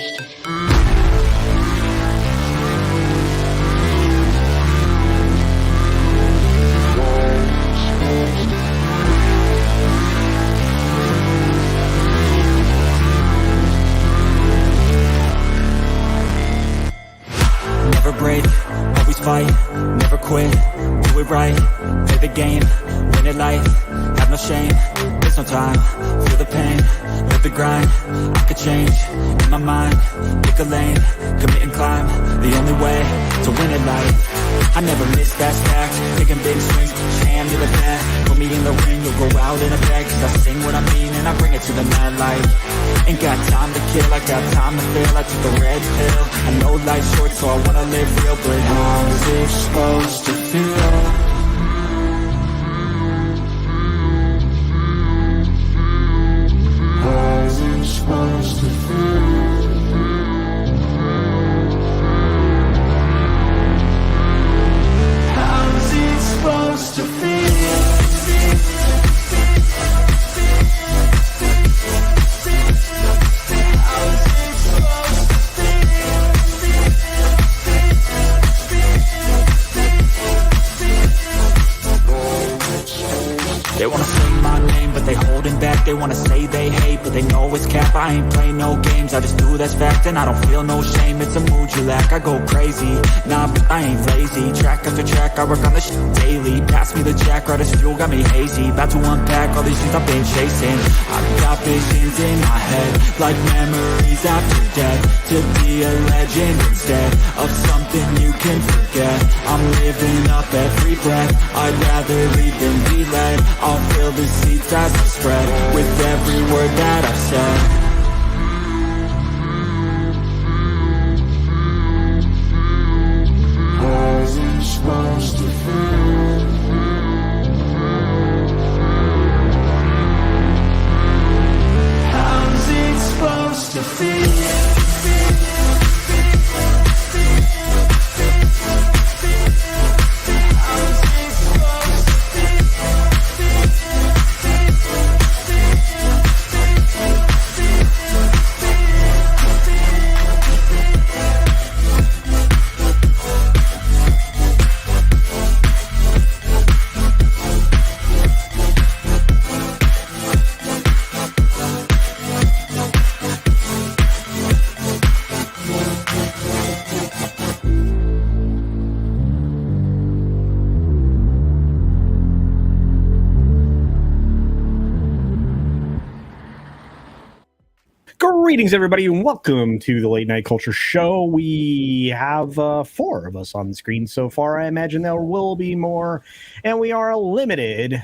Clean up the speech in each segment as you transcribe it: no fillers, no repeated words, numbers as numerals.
Never break, always fight, never quit, do it right, play the game, win it life, have no shame, there's no time, feel the pain, live the grind, I could change, in my mind, pick a lane, commit and climb, the only way to win it life. I never miss, that's fact, taking big swings, hand to the bat, put me in the ring, you'll go out in a bag, cause I sing what I mean and I bring it to the mad light. Ain't got time to kill, I got time to feel, I took the red pill, I know life's short so I wanna live real, but how's it supposed to feel? How's it supposed to feel? How's it supposed to feel? They wanna say my name, but they holding back. They wanna say they hate, but they know it's cap. I ain't play no games, I just do that's fact. And I don't feel no shame, it's a mood you lack. I go crazy, nah, but I ain't lazy. Track after track, I work on this shit daily. Pass me the jack, right as fuel, got me hazy. About to unpack all these things I've been chasing. I've got visions in my head, like memories after death. To be a legend instead of something you can forget. I'm living up every breath, I'd rather lead than be led. I'll fill the seats as I spread with every word that I've said. How's it supposed to feel? How's it supposed to feel? Greetings, everybody, and welcome to the Late Night Culture Show. We have 4 of us on the screen so far. I imagine there will be more, and we are a limited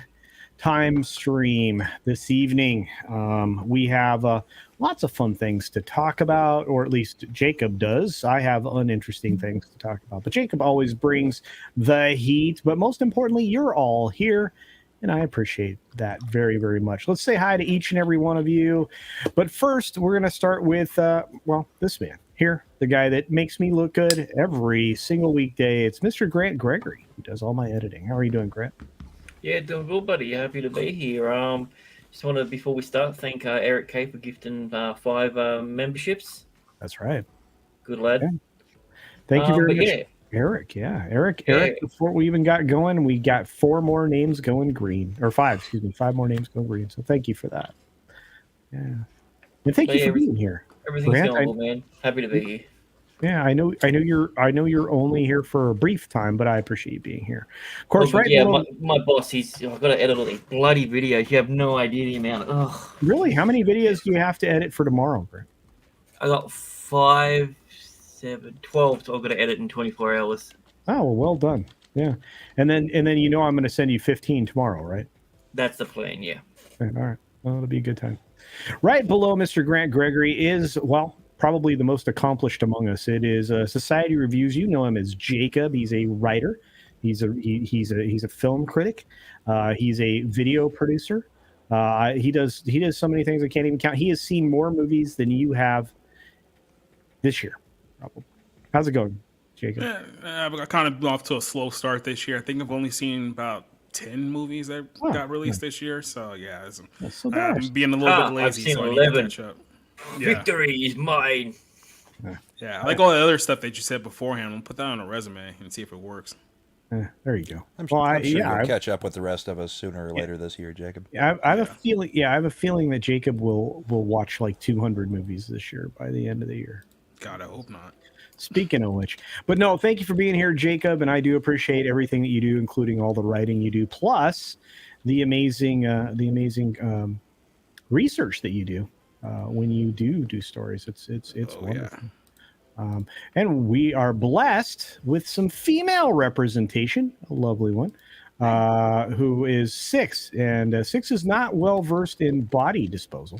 time stream this evening. We have lots of fun things to talk about, or at least Jacob does. I have uninteresting things to talk about, but Jacob always brings the heat. But most importantly, you're all here, and I appreciate that very, very much. Let's say hi to each and every one of you. But first, we're going to start with, this man here, the guy that makes me look good every single weekday. It's Mr. Grant Gregory, who does all my editing. How are you doing, Grant? Yeah, doing good, buddy. Happy to be here. Just want to, before we start, thank Eric K for gifting 5 memberships. That's right. Good lad. Yeah. Thank you very much. Yeah. Eric, before we even got going, we got 4 more names going green. Or 5 more names going green. So thank you for that. Yeah. And thank you for being here. Everything's Grant, going well, man. Happy to be here. Yeah, I know you're only here for a brief time, but I appreciate you being here. Of course, right? Yeah, my boss, I've got to edit all these bloody videos. You have no idea the amount. Ugh. Really? How many videos do you have to edit for tomorrow, Grant? I got 5, 7, 12, so I've got to edit in 24 hours. Oh, well done. Yeah. And then I'm going to send you 15 tomorrow, right? That's the plan, yeah. All right. Well, it'll be a good time. Right below Mr. Grant Gregory is, probably the most accomplished among us. It is Society Reviews. You know him as Jacob. He's a writer. He's a film critic. He's a video producer. He does so many things I can't even count. He has seen more movies than you have this year. Probably. How's it going, Jacob? I've kind of off to a slow start this year. I think I've only seen about 10 movies that got released this year. So yeah, so I'm being a little bit lazy. I've seen so 11. I need to catch up. Victory is mine. Yeah, I like all the other stuff that you said beforehand. We'll put that on a resume and see if it works. There you go. I'm Well, sure yeah, you'll catch up with the rest of us sooner or later this year, Jacob. I have a feeling. Yeah, I have a feeling that Jacob will watch like 200 movies this year by the end of the year. God, I hope not. Speaking of which, but no, thank you for being here, Jacob, and I do appreciate everything that you do, including all the writing you do, plus the amazing research that you do when you do stories. It's wonderful. Yeah. And we are blessed with some female representation, a lovely one, who is Six. And Six is not well versed in body disposal.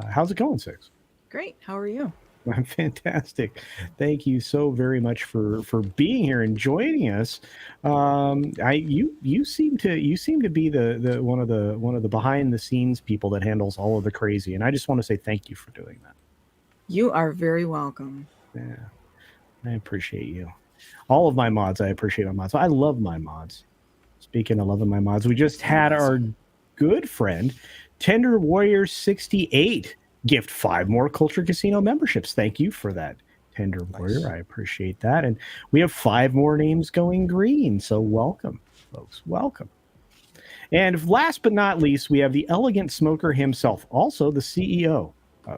How's it going, Six? Great. How are you? I'm fantastic. Thank you so very much for being here and joining us. You seem to be the one of the behind the scenes people that handles all of the crazy, and I just want to say thank you for doing that. You are very welcome. Yeah, I appreciate you. All of my mods, I appreciate my mods. I love my mods. Speaking of loving my mods, we just had our good friend Tender Warrior 68 gift 5 more Culture Casino memberships. Thank you for that, Tender Warrior. I appreciate that. And we have 5 more names going green. So welcome, folks. Welcome. And last but not least, we have the elegant smoker himself, also the CEO.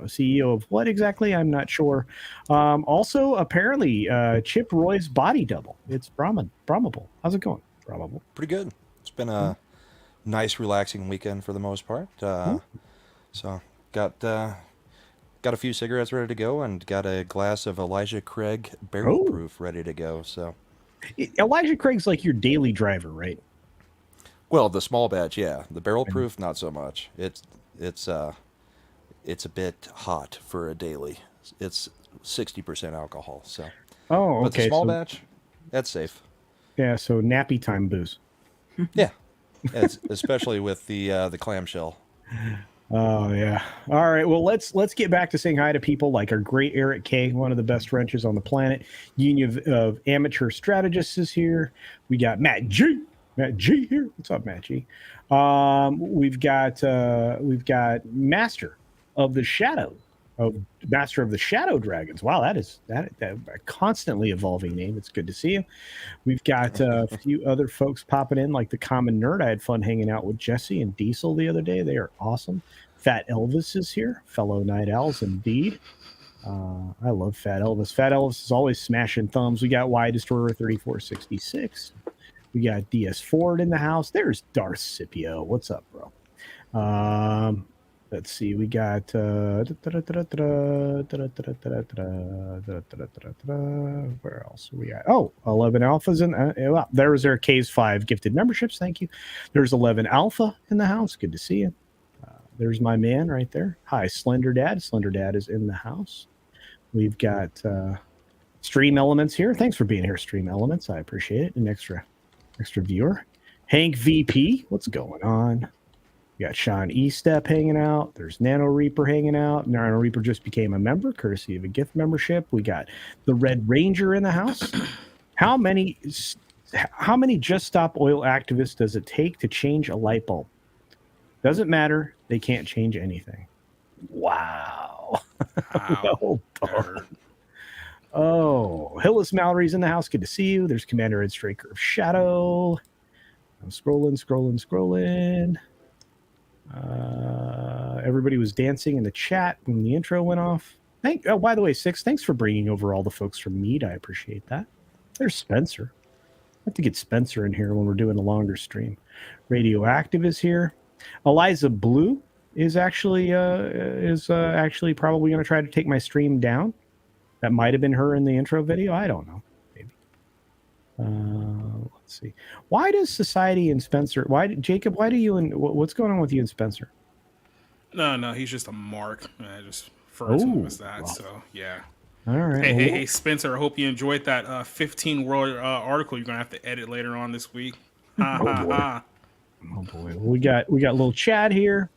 CEO of what exactly? I'm not sure. Also, apparently, Chip Roy's body double. It's Brahmable. How's it going, Brahmable? Pretty good. It's been a nice, relaxing weekend for the most part. So got a few cigarettes ready to go, and got a glass of Elijah Craig Barrel Proof ready to go. So Elijah Craig's like your daily driver, right? Well, the small batch, yeah. The Barrel Proof, not so much. It's a bit hot for a daily. It's 60% alcohol. So. Oh, okay. But the small batch, that's safe. Yeah. So nappy time booze. Yeah. Especially with the clamshell. Oh yeah. All right. Well, let's get back to saying hi to people like our great Eric K, one of the best wrenches on the planet. Union of Amateur Strategists is here. We got Matt G. Matt G here. What's up, Matt G? We've got Master of the Shadow Dragons. Wow, that a constantly evolving name. It's good to see you. We've got a few other folks popping in, like the Common Nerd. I had fun hanging out with Jesse and Diesel the other day. They are awesome. Fat Elvis is here, fellow Night Owls indeed. I love Fat Elvis. Fat Elvis is always smashing thumbs. We got Y Destroyer 3466. We got DS Ford in the house. There's Darth Scipio. What's up, bro? Let's see. We got where else are we at? Oh, 11 Alphas in well, there's our K's 5 gifted memberships. Thank you. There's 11 Alpha in the house. Good to see you. There's my man right there. Hi, Slender Dad. Slender Dad is in the house. We've got Stream Elements here. Thanks for being here, Stream Elements. I appreciate it. An extra viewer. Hank VP. What's going on? We got Sean E-Step hanging out. There's Nano Reaper hanging out. Nano Reaper just became a member, courtesy of a gift membership. We got the Red Ranger in the house. How many Just Stop Oil activists does it take to change a light bulb? Doesn't matter. They can't change anything. Wow. Well done. Oh, Hillis Mallory's in the house. Good to see you. There's Commander Ed Straker of Shadow. I'm scrolling. Everybody was dancing in the chat when the intro went off. By the way, Six, thanks for bringing over all the folks from Mead. I appreciate that. There's Spencer. I have to get Spencer in here when we're doing a longer stream. Radioactive is here. Eliza Blue is actually probably going to try to take my stream down. That might have been her in the intro video. I don't know. Maybe. Let's see. Why does Society and Spencer? Jacob? Why do you and what's going on with you and Spencer? No, he's just a mark. I just refer to him as that. Wow. So yeah. All right. Hey, Spencer. I hope you enjoyed that 15 word article you're gonna have to edit later on this week. Oh boy. We got a little Chad here.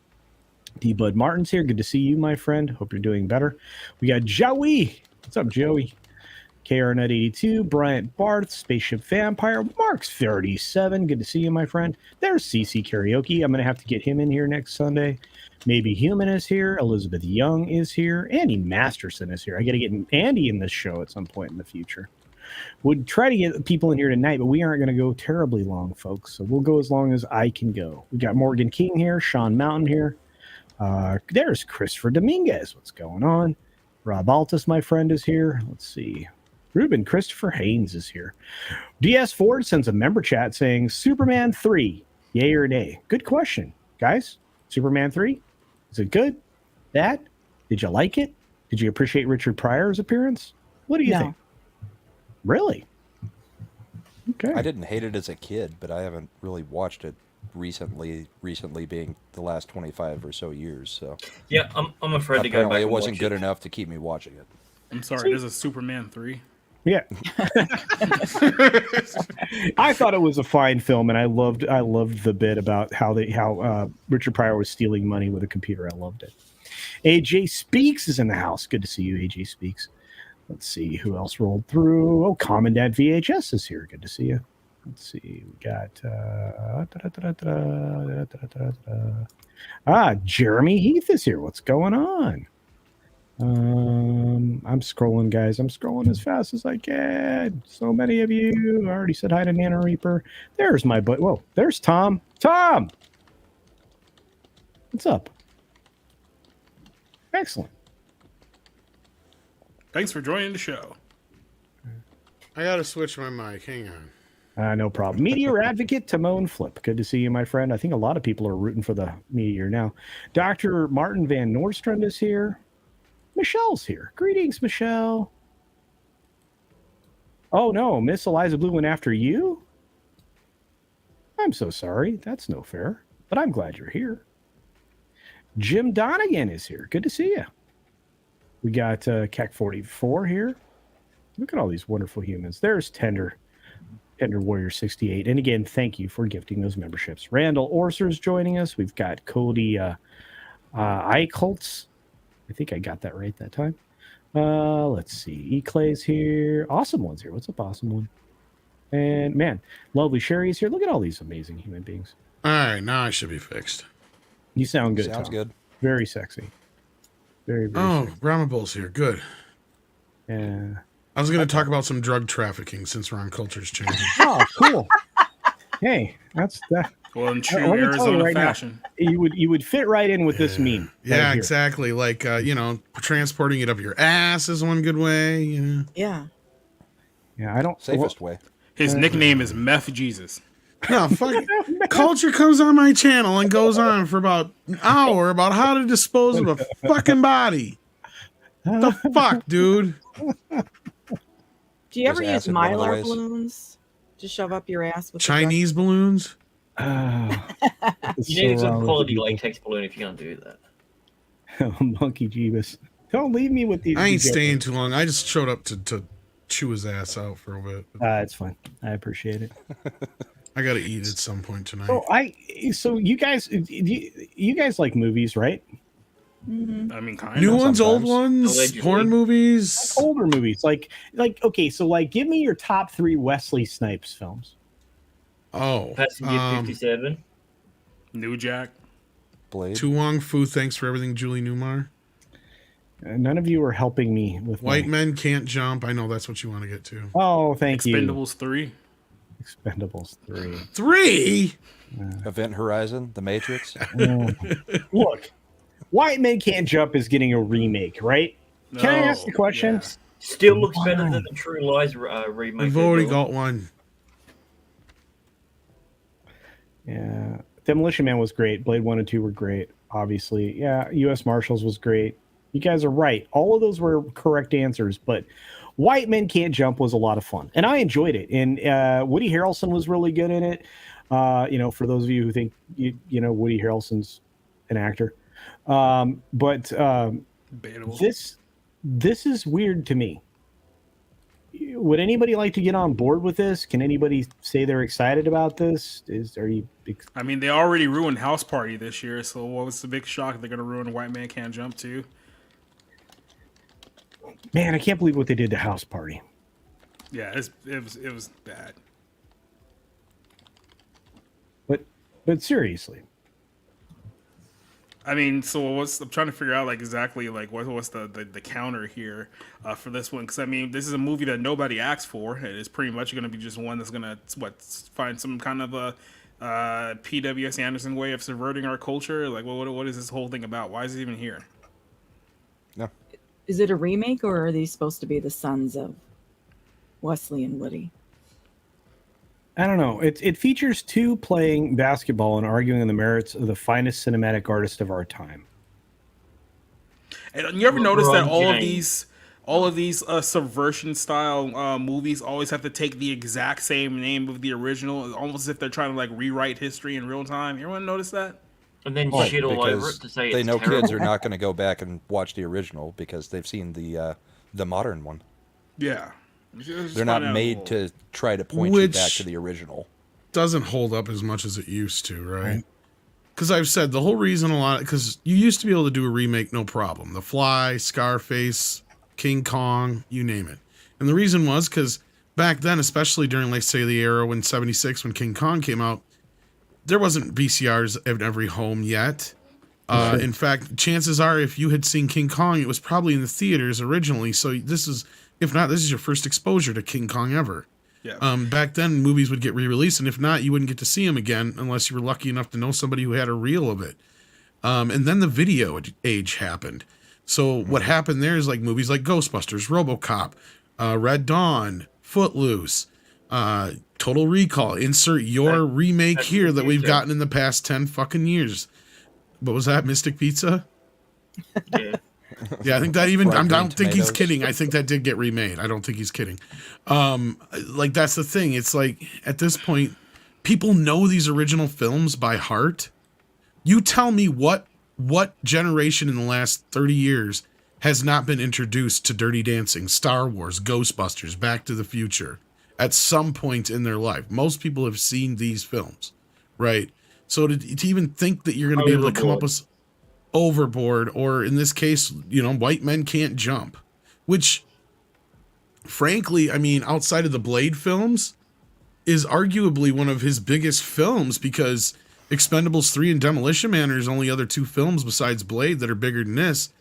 D Bud Martin's here. Good to see you, my friend. Hope you're doing better. We got Joey. What's up, Joey? KRNet82, Bryant Barth, Spaceship Vampire, Marks 37. Good to see you, my friend. There's CC Karaoke. I'm going to have to get him in here next Sunday. Maybe Human is here. Elizabeth Young is here. Andy Masterson is here. I got to get Andy in this show at some point in the future. Would try to get people in here tonight, but we aren't going to go terribly long, folks. So we'll go as long as I can go. We got Morgan King here, Sean Mountain here. There's Christopher Dominguez. What's going on? Rob Altus, my friend, is here. Let's see. Ruben Christopher Haynes is here. DS Ford sends a member chat saying Superman 3, yay or nay? Good question, guys. Superman 3, is it good? Bad? Did you like it? Did you appreciate Richard Pryor's appearance? What do you think? Really? Okay. I didn't hate it as a kid, but I haven't really watched it recently being the last 25 or so years. So Yeah, I'm afraid to go back. apparently it and wasn't watch good it. enough to keep me watching it. I'm sorry, there's a Superman 3. Yeah. I thought it was a fine film, and I loved the bit about how Richard Pryor was stealing money with a computer. I loved it. AJ Speaks is in the house. Good to see you, AJ Speaks. Let's see who else rolled through. Oh, Commandant VHS is here. Good to see you. Let's see. We got Jeremy Heath is here. What's going on? I'm scrolling, guys. I'm scrolling as fast as I can. So many of you. I already said hi to Nana Reaper. There's my butt. Whoa, there's Tom. Tom! What's up? Excellent. Thanks for joining the show. I gotta switch my mic. Hang on. No problem. Meteor Advocate, Timon Flip. Good to see you, my friend. I think a lot of people are rooting for the Meteor now. Dr. Martin Van Nordstrand is here. Michelle's here. Greetings, Michelle. Oh, no. Miss Eliza Blue went after you? I'm so sorry. That's no fair. But I'm glad you're here. Jim Donegan is here. Good to see you. We got Keck44 here. Look at all these wonderful humans. There's Tender Warrior 68. And again, thank you for gifting those memberships. Randall Orser's joining us. We've got Cody Eichholtz. I think I got that right that time. Let's see. E-Clay's here. Awesome One's here. What's up, Awesome One? And man, lovely Sherry's here. Look at all these amazing human beings. All right, now I should be fixed. You sound good. Sounds Tom. good. Very sexy. Very, very Oh, sexy. Ramabul's here. Good. Yeah. I was going to talk about some drug trafficking since we're on Culture's Changing. Oh, cool. Hey, that's that. Well, in true Let me tell you Arizona right now, fashion. you would fit right in with this meme. Yeah, right here. exactly. Like, transporting it up your ass is one good way. You know? Yeah. Yeah, I don't. Safest way. His nickname is Meth Jesus. No, fuck. Culture comes on my channel and goes on for about an hour about how to dispose of a fucking body. The fuck, dude? Do you ever Was use acid one of the Mylar ways? balloons to shove up your ass with Chinese balloons? It's You need a so wrong good with quality people. latex balloon if you're gonna do that. Monkey Jeebus. Don't leave me with these. I ain't these staying too long. I just showed up to chew his ass out for a bit. It's fine. I appreciate it. I gotta eat at some point tonight. So you guys like movies, right? Mm-hmm. I mean, kind New of. ones, old sometimes. ones, Allegedly. porn movies. Older movies, like okay. So like, give me your top 3 Wesley Snipes films. Oh, Passenger 57. New Jack. Blade. Tu Wong Fu, thanks for everything, Julie Newmar. None of you are helping me with White my... Men Can't Jump. I know that's what you want to get to. Oh, thank you. Expendables 3. Expendables 3. 3? Event Horizon. The Matrix. Look, White Men Can't Jump is getting a remake, right? Can I ask the question? Yeah. Still looks better than the True Lies remake. We've already got one. Yeah. Demolition Man was great. Blade 1 and 2 were great, obviously. Yeah, U.S. Marshals was great. You guys are right. All of those were correct answers, but White Men Can't Jump was a lot of fun, and I enjoyed it. And Woody Harrelson was really good in it. For those of you who think, Woody Harrelson's an actor. But Debatable. this is weird to me. Would anybody like to get on board with this? Can anybody say they're excited about this? I mean, they already ruined House Party this year, so what was the big shock they're going to ruin White Man Can't Jump too? Man, I can't believe what they did to House Party. Yeah, it was bad. But seriously, I mean, so I'm trying to figure out like exactly like what's the counter here for this one, because I mean this is a movie that nobody asked for. It's pretty much going to be just one that's going to find some kind of a P.W.S. Anderson way of subverting our culture. Like what is this whole thing about? Why is it even here? No. Is it a remake, or are these supposed to be the sons of Wesley and Woody? I don't know. It features two playing basketball and arguing on the merits of the finest cinematic artist of our time. And you ever notice that James. all of these subversion style movies always have to take the exact same name of the original, almost as if they're trying to like rewrite history in real time. Everyone notice that? And then Right, shit all over because it to say they it's know terrible. kids are not going to go back and watch the original because they've seen the modern one. Yeah. They're not made to try to point you back to the original. Doesn't hold up as much as it used to, right? Because I've said the whole reason because you used to be able to do a remake no problem. The Fly, Scarface, King Kong, you name it. And the reason was because back then, especially during, like, say, the era when 76, when King Kong came out, there wasn't VCRs in every home yet. In fact, chances are if you had seen King Kong, it was probably in the theaters originally. So this is, if not, this is your first exposure to King Kong ever. Yeah. Back then, movies would get re-released, and if not, you wouldn't get to see them again unless you were lucky enough to know somebody who had a reel of it. And then the video age happened. So what happened there is like movies like Ghostbusters, RoboCop, Red Dawn, Footloose, Total Recall. Insert your remake here that we've gotten in the past 10 fucking years. What was that, Mystic Pizza? Yeah. Yeah, I think that even I Fried don't think he's tomatoes. kidding. I think that did get remade. I don't think he's kidding. Like that's the thing. It's like at this point, people know these original films by heart. You tell me what generation in the last 30 years has not been introduced to Dirty Dancing, Star Wars, Ghostbusters, Back to the Future at some point in their life. Most people have seen these films, right? So to even think that you're going to be able to come up with Overboard, or in this case, White Men Can't Jump, which frankly, I mean, outside of the Blade films, is arguably one of his biggest films, because Expendables 3 and Demolition Man are his only other two films besides Blade that are bigger than this.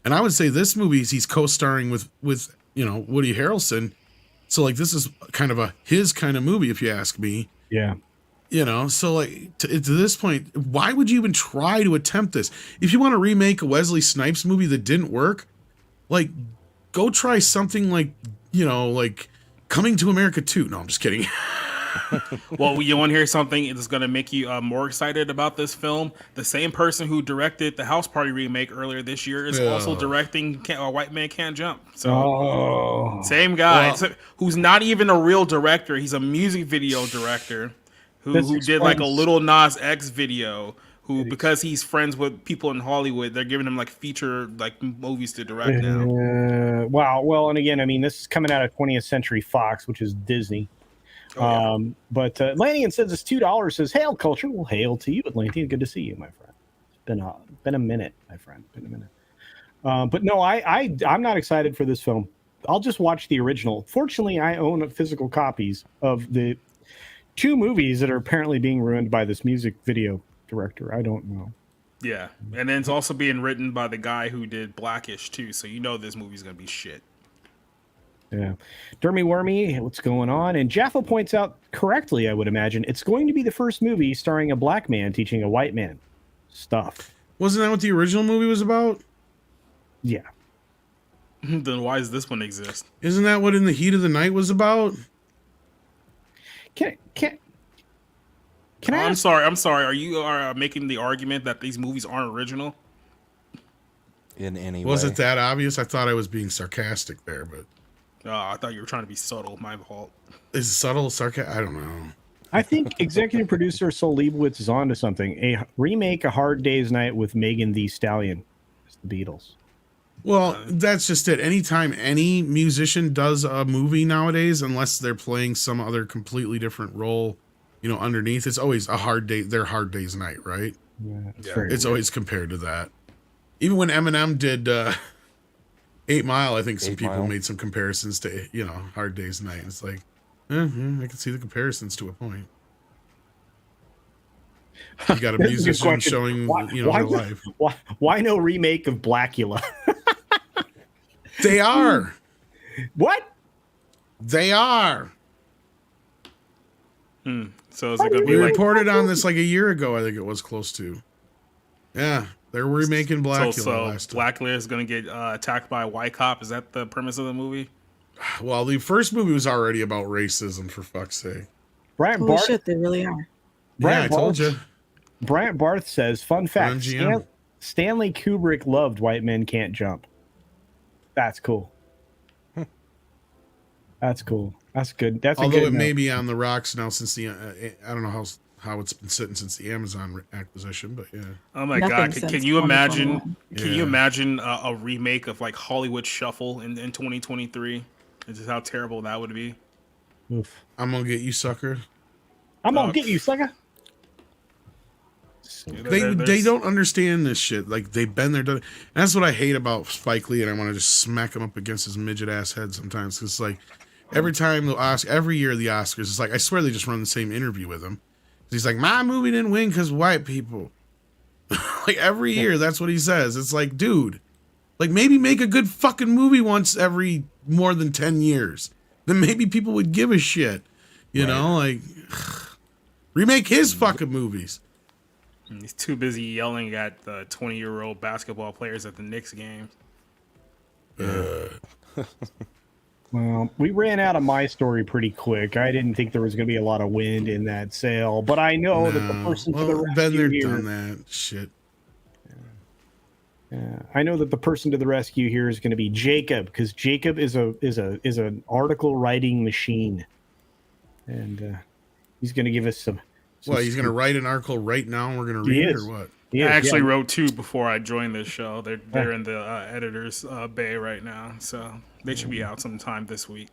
And I would say this movie, he's co-starring with Woody Harrelson. So like this is kind of his kind of movie, if you ask me. Yeah. So like to this point, why would you even try to attempt this? If you want to remake a Wesley Snipes movie that didn't work, like go try something like, like Coming to America 2. No, I'm just kidding. Well, you want to hear something that's going to make you more excited about this film? The same person who directed the House Party remake earlier this year is also directing White Man Can't Jump. So same guy, who's not even a real director. He's a music video director who did like a Little Nas X video. Who, because he's friends with people in Hollywood, they're giving him like feature like movies to direct now. Wow. Well, and again, I mean, this is coming out of 20th Century Fox, which is Disney. But Atlantean says it's $2. Says, "Hail Culture." Well, hail to you, Atlantean. Good to see you, my friend. It's been a minute, my friend. Been a minute. But no, I'm not excited for this film. I'll just watch the original. Fortunately, I own physical copies of the two movies that are apparently being ruined by this music video director. I don't know. Yeah, and then it's also being written by the guy who did Blackish too, so this movie's gonna be shit. Yeah. Dermy Wormy, what's going on? And Jaffa points out correctly, I would imagine, it's going to be the first movie starring a black man teaching a white man stuff. Wasn't that what the original movie was about? Yeah. Then why does this one exist? Isn't that what In the Heat of the Night was about? Can I I'm ask? sorry. Are you making the argument that these movies aren't original? In any Was way. it that obvious? I thought I was being sarcastic there, but I thought you were trying to be subtle. My fault. is it subtle sarcasm? I don't know. I think executive producer Sol Leibowitz is onto something. A remake, A Hard Day's Night with Megan Thee Stallion. It's the Beatles. Well, that's just it. Anytime any musician does a movie nowadays, unless they're playing some other completely different role, underneath, it's always a hard day. Their Hard Day's Night, right? Yeah, It's always compared to that. Even when Eminem did 8 Mile, I think some 8 people Mile. made some comparisons to Hard Day's Night. It's like, I can see the comparisons to a point. You got a That's a good musician question. showing Why, their life. why no remake of Blackula? They are. What? They are. So is it going to We be like reported on this like a year ago. I think it was close to. Yeah, they're remaking Blackula last time. Blackula is going to get attacked by a white cop? Is that the premise of the movie? Well, the first movie was already about racism, for fuck's sake. Brian Holy Barth. shit, they really are. Brian Yeah, I told you. Bryant Barth says, fun fact, MGM. Stanley Kubrick loved White Men Can't Jump. That's cool. That's cool. That's good. That's Although a good it note. may be on the rocks now since the I don't know how it's been sitting since the Amazon acquisition, but yeah. Oh my Nothing god! since Can you imagine? 2021. Can you Yeah. imagine a remake of like Hollywood Shuffle in 2023? This is how terrible that would be. Oof. I'm gonna get you, sucker. I'm gonna get you, sucker. They don't understand this shit. Like they've been there, done it. And that's what I hate about Spike Lee, and I want to just smack him up against his midget ass head sometimes. Cause like every time every year the Oscars, it's like I swear they just run the same interview with him. He's like, my movie didn't win because white people. Like every year, that's what he says. It's like, dude, like maybe make a good fucking movie once every more than 10 years. Then maybe people would give a shit. You know, like remake his fucking movies. He's too busy yelling at the 20-year-old basketball players at the Knicks game. Well, we ran out of my story pretty quick. I didn't think there was going to be a lot of wind in that sail, but I know that the person to the been there, rescue done here. that shit. I know that the person to the rescue here is going to be Jacob, because Jacob is an article writing machine, and he's going to give us some. Well, he's going to write an article right now, and we're going to read it, or what? I actually wrote 2 before I joined this show. They're in the editor's bay right now, so they should be out sometime this week.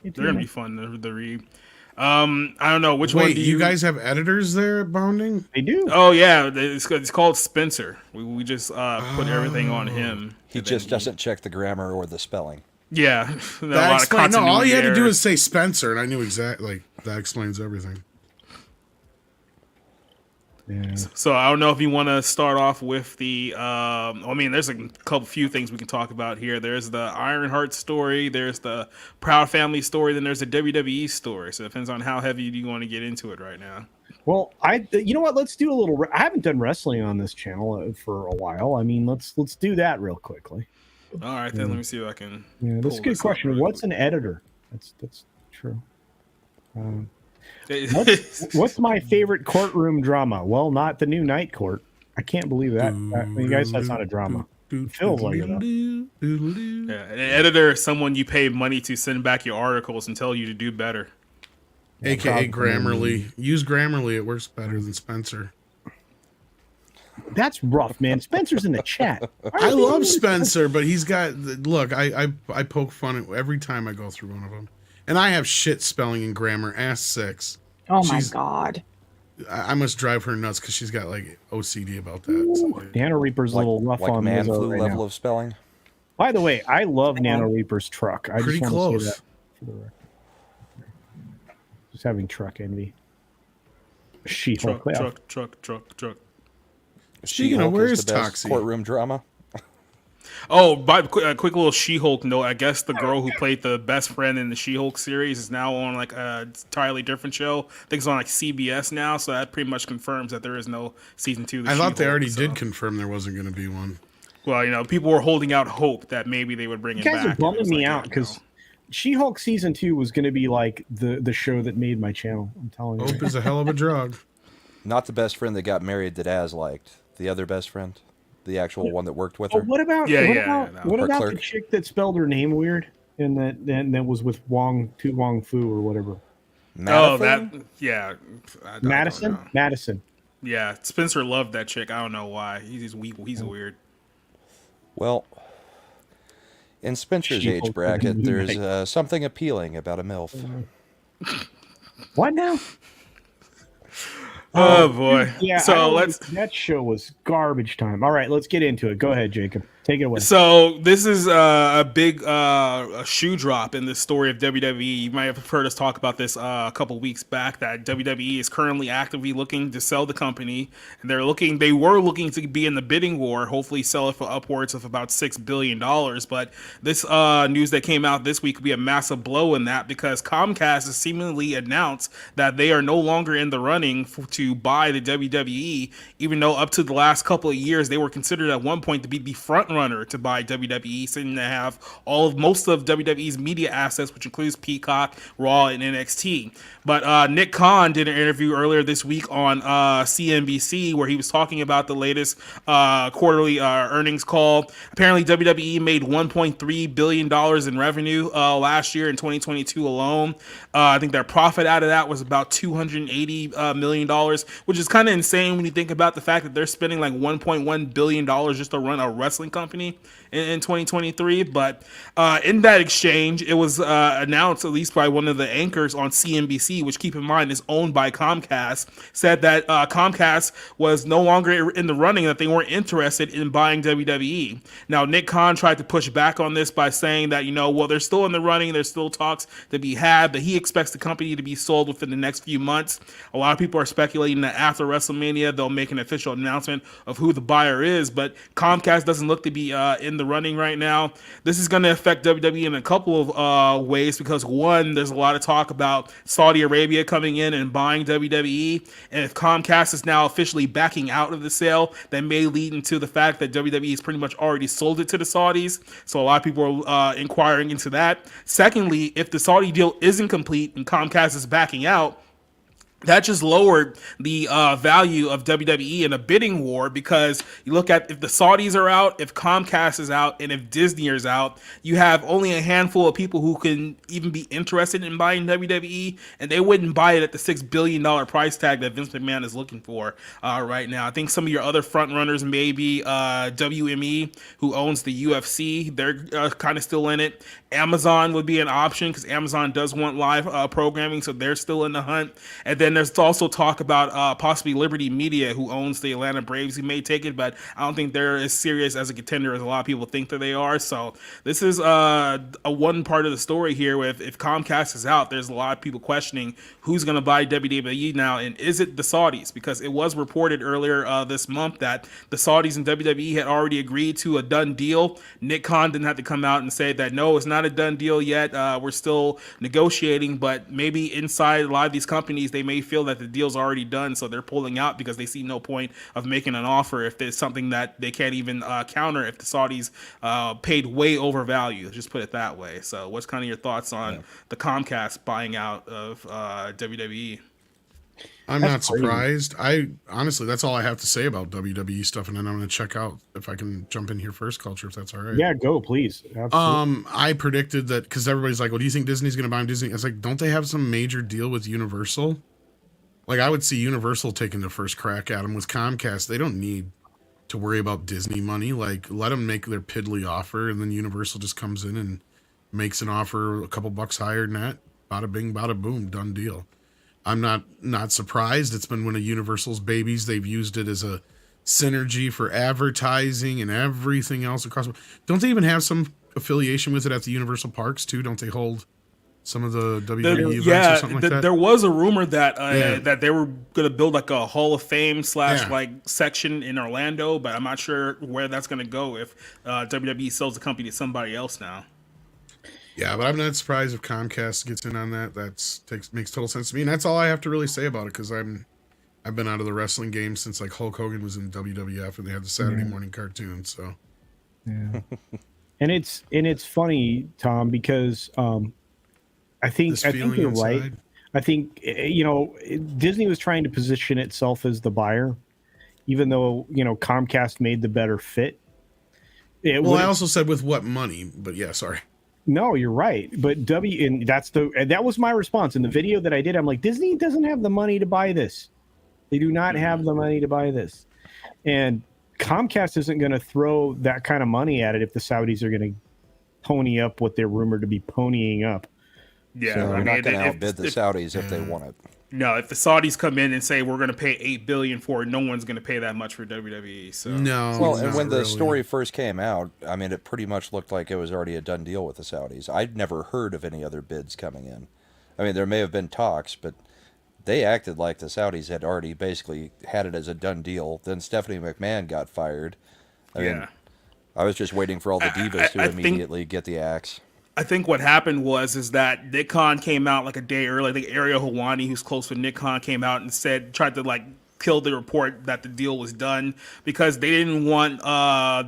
They're gonna be fun to read. I don't know which one. Wait, you guys have editors there at Bounding? They do. Oh yeah, it's called Spencer. We just put everything on him. He just doesn't check the grammar or the spelling. Yeah, That explains. No, all you had to do is say Spencer, and I knew exactly. Like that explains everything. Yeah. So I don't know if you want to start off with the. I mean, there's a few things we can talk about here. There's the Ironheart story. There's the Proud Family story. Then there's the WWE story. So it depends on how heavy you want to get into it right now. Well, you know what? Let's do a little. I haven't done wrestling on this channel for a while. I mean, let's do that real quickly. All right, then let me see if I can. Yeah, that's a good question. What's an editor? That's true. What's my favorite courtroom drama? Well, not the new Night Court. I can't believe that. You guys, that's not a drama. It feels like it. Yeah, an editor is someone you pay money to send back your articles and tell you to do better. AKA Grammarly. Use Grammarly. It works better than Spencer. That's rough, man. Spencer's in the chat. I love Spencer, but he's got. Look, I poke fun at every time I go through one of them. And I have shit spelling and grammar. Ask 6. Oh my god. I must drive her nuts because she's got like OCD about that. So. Nano Reaper's a little rough on man Lizzo flu right level now. of spelling. By the way, I love Nano Reaper's truck. I Pretty just want to close. say that for the record. Just having truck envy. She-Hulk. Truck. Speaking of, where is Toxie? Courtroom drama. Oh, by quick little She-Hulk note. I guess the girl who played the best friend in the She-Hulk series is now on like a entirely different show. I think it's on like CBS now, so that pretty much confirms that there is no season 2. Of the I thought they She-Hulk, already so. did confirm there wasn't going to be one. Well, you know, people were holding out hope that maybe they would bring it You back. guys are and it bumming was me like, out because She-Hulk season 2 was going to be like the show that made my channel. I'm telling you. Hope is a hell of a drug. Not the best friend that got married that Az liked. The other best friend. The actual one that worked with her. Oh, what about what Her about clerk. the chick that spelled her name weird and that was with Wong Fu or whatever? Oh, that yeah. Madison. Madison. Yeah, Spencer loved that chick. I don't know why. He's weird. Well, in Spencer's She-Hulk age bracket, didn't there's like- something appealing about a MILF. What now? Oh boy. Yeah. So let's. That show was garbage time. All right, let's get into it. Go ahead, Jacob. Take it away. So this is a big a shoe drop in the story of WWE. You might have heard us talk about this a couple weeks back, that WWE is currently actively looking to sell the company, and they were looking to be in the bidding war, hopefully sell it for upwards of about $6 billion. But this news that came out this week could be a massive blow in that, because Comcast has seemingly announced that they are no longer in the running to buy the WWE, even though up to the last couple of years they were considered at one point to be the front runner to buy WWE, seeming to have most of WWE's media assets, which includes Peacock, Raw, and NXT. But Nick Khan did an interview earlier this week on CNBC where he was talking about the latest quarterly earnings call. Apparently, WWE made $1.3 billion in revenue last year in 2022 alone. I think their profit out of that was about $280 million, which is kind of insane when you think about the fact that they're spending like $1.1 billion just to run a wrestling company in 2023. But in that exchange, it was announced, at least by one of the anchors on CNBC, which, keep in mind, is owned by Comcast, said that Comcast was no longer in the running, that they weren't interested in buying WWE. Now, Nick Khan tried to push back on this by saying that, well, they're still in the running, there's still talks to be had, but he expects the company to be sold within the next few months. A lot of people are speculating that after WrestleMania, they'll make an official announcement of who the buyer is, but Comcast doesn't look to be in the running right now. This is going to affect WWE in a couple of ways, because one, there's a lot of talk about Saudi Arabia coming in and buying WWE, and if Comcast is now officially backing out of the sale, that may lead into the fact that WWE has pretty much already sold it to the Saudis. So a lot of people are inquiring into that. Secondly, if the Saudi deal isn't complete and Comcast is backing out, that just lowered the value of WWE in a bidding war, because you look at, if the Saudis are out, if Comcast is out, and if Disney is out, you have only a handful of people who can even be interested in buying WWE, and they wouldn't buy it at the $6 billion price tag that Vince McMahon is looking for right now. I think some of your other front runners may be WME, who owns the UFC. They're kind of still in it. Amazon would be an option, because Amazon does want live programming, so they're still in the hunt. And then there's also talk about possibly Liberty Media, who owns the Atlanta Braves, who may take it, but I don't think they're as serious as a contender as a lot of people think that they are. So this is a one part of the story here with, if Comcast is out, there's a lot of people questioning who's going to buy WWE now, and is it the Saudis? Because it was reported earlier this month that the Saudis and WWE had already agreed to a done deal. Nick Khan didn't have to come out and say that, no, it's not a done deal yet. We're still negotiating, but maybe inside a lot of these companies, they may feel that the deal's already done, so they're pulling out because they see no point of making an offer if there's something that they can't even counter if the Saudis paid way over value. Just put it that way. So what's kind of your thoughts on the Comcast buying out of WWE? I'm not surprised. I honestly, that's all I have to say about WWE stuff, and then I'm going to check out if I can jump in here first, Culture, if that's all right. Yeah, go please. Absolutely. I predicted that, because everybody's like, "Well, do you think Disney's going to buy Disney?" It's like, don't they have some major deal with Universal? Like, I would see Universal taking the first crack at them with Comcast. They don't need to worry about Disney money. Like, let them make their piddly offer, and then Universal just comes in and makes an offer a couple bucks higher than that. Bada bing, bada boom, done deal. I'm not surprised. It's been one of Universal's babies. They've used it as a synergy for advertising and everything else across. Don't they even have some affiliation with it at the Universal Parks too? Don't they hold some of the WWE events or something like that? There was a rumor that that they were going to build like a Hall of Fame / like section in Orlando, but I'm not sure where that's going to go if WWE sells the company to somebody else now. Yeah, but I'm not surprised if Comcast gets in on that. Makes total sense to me, and that's all I have to really say about it, because I've been out of the wrestling game since like Hulk Hogan was in WWF and they had the Saturday morning cartoon. So, yeah, and it's funny, Tom, because I think you're right. I think Disney was trying to position itself as the buyer, even though Comcast made the better fit. I also said with what money, but yeah, sorry. No, you're right. But and that was my response in the video that I did. I'm like, Disney doesn't have the money to buy this. They do not have the money to buy this. And Comcast isn't going to throw that kind of money at it if the Saudis are going to pony up what they're rumored to be ponying up. Yeah, so they're not going to outbid the Saudis if they want it. No, if the Saudis come in and say we're going to pay $8 billion for it, no one's going to pay that much for WWE. So No, Well, and not when the really. story first came out, I mean, it pretty much looked like it was already a done deal with the Saudis. I'd never heard of any other bids coming in. I mean, there may have been talks, but they acted like the Saudis had already basically had it as a done deal. Then Stephanie McMahon got fired. I mean, I was just waiting for all the divas to I think- immediately get the axe. I think what happened was that Nick Khan came out like a day early. I think Ariel Helwani, who's close with Nick Khan, came out and tried to like kill the report that the deal was done because they didn't want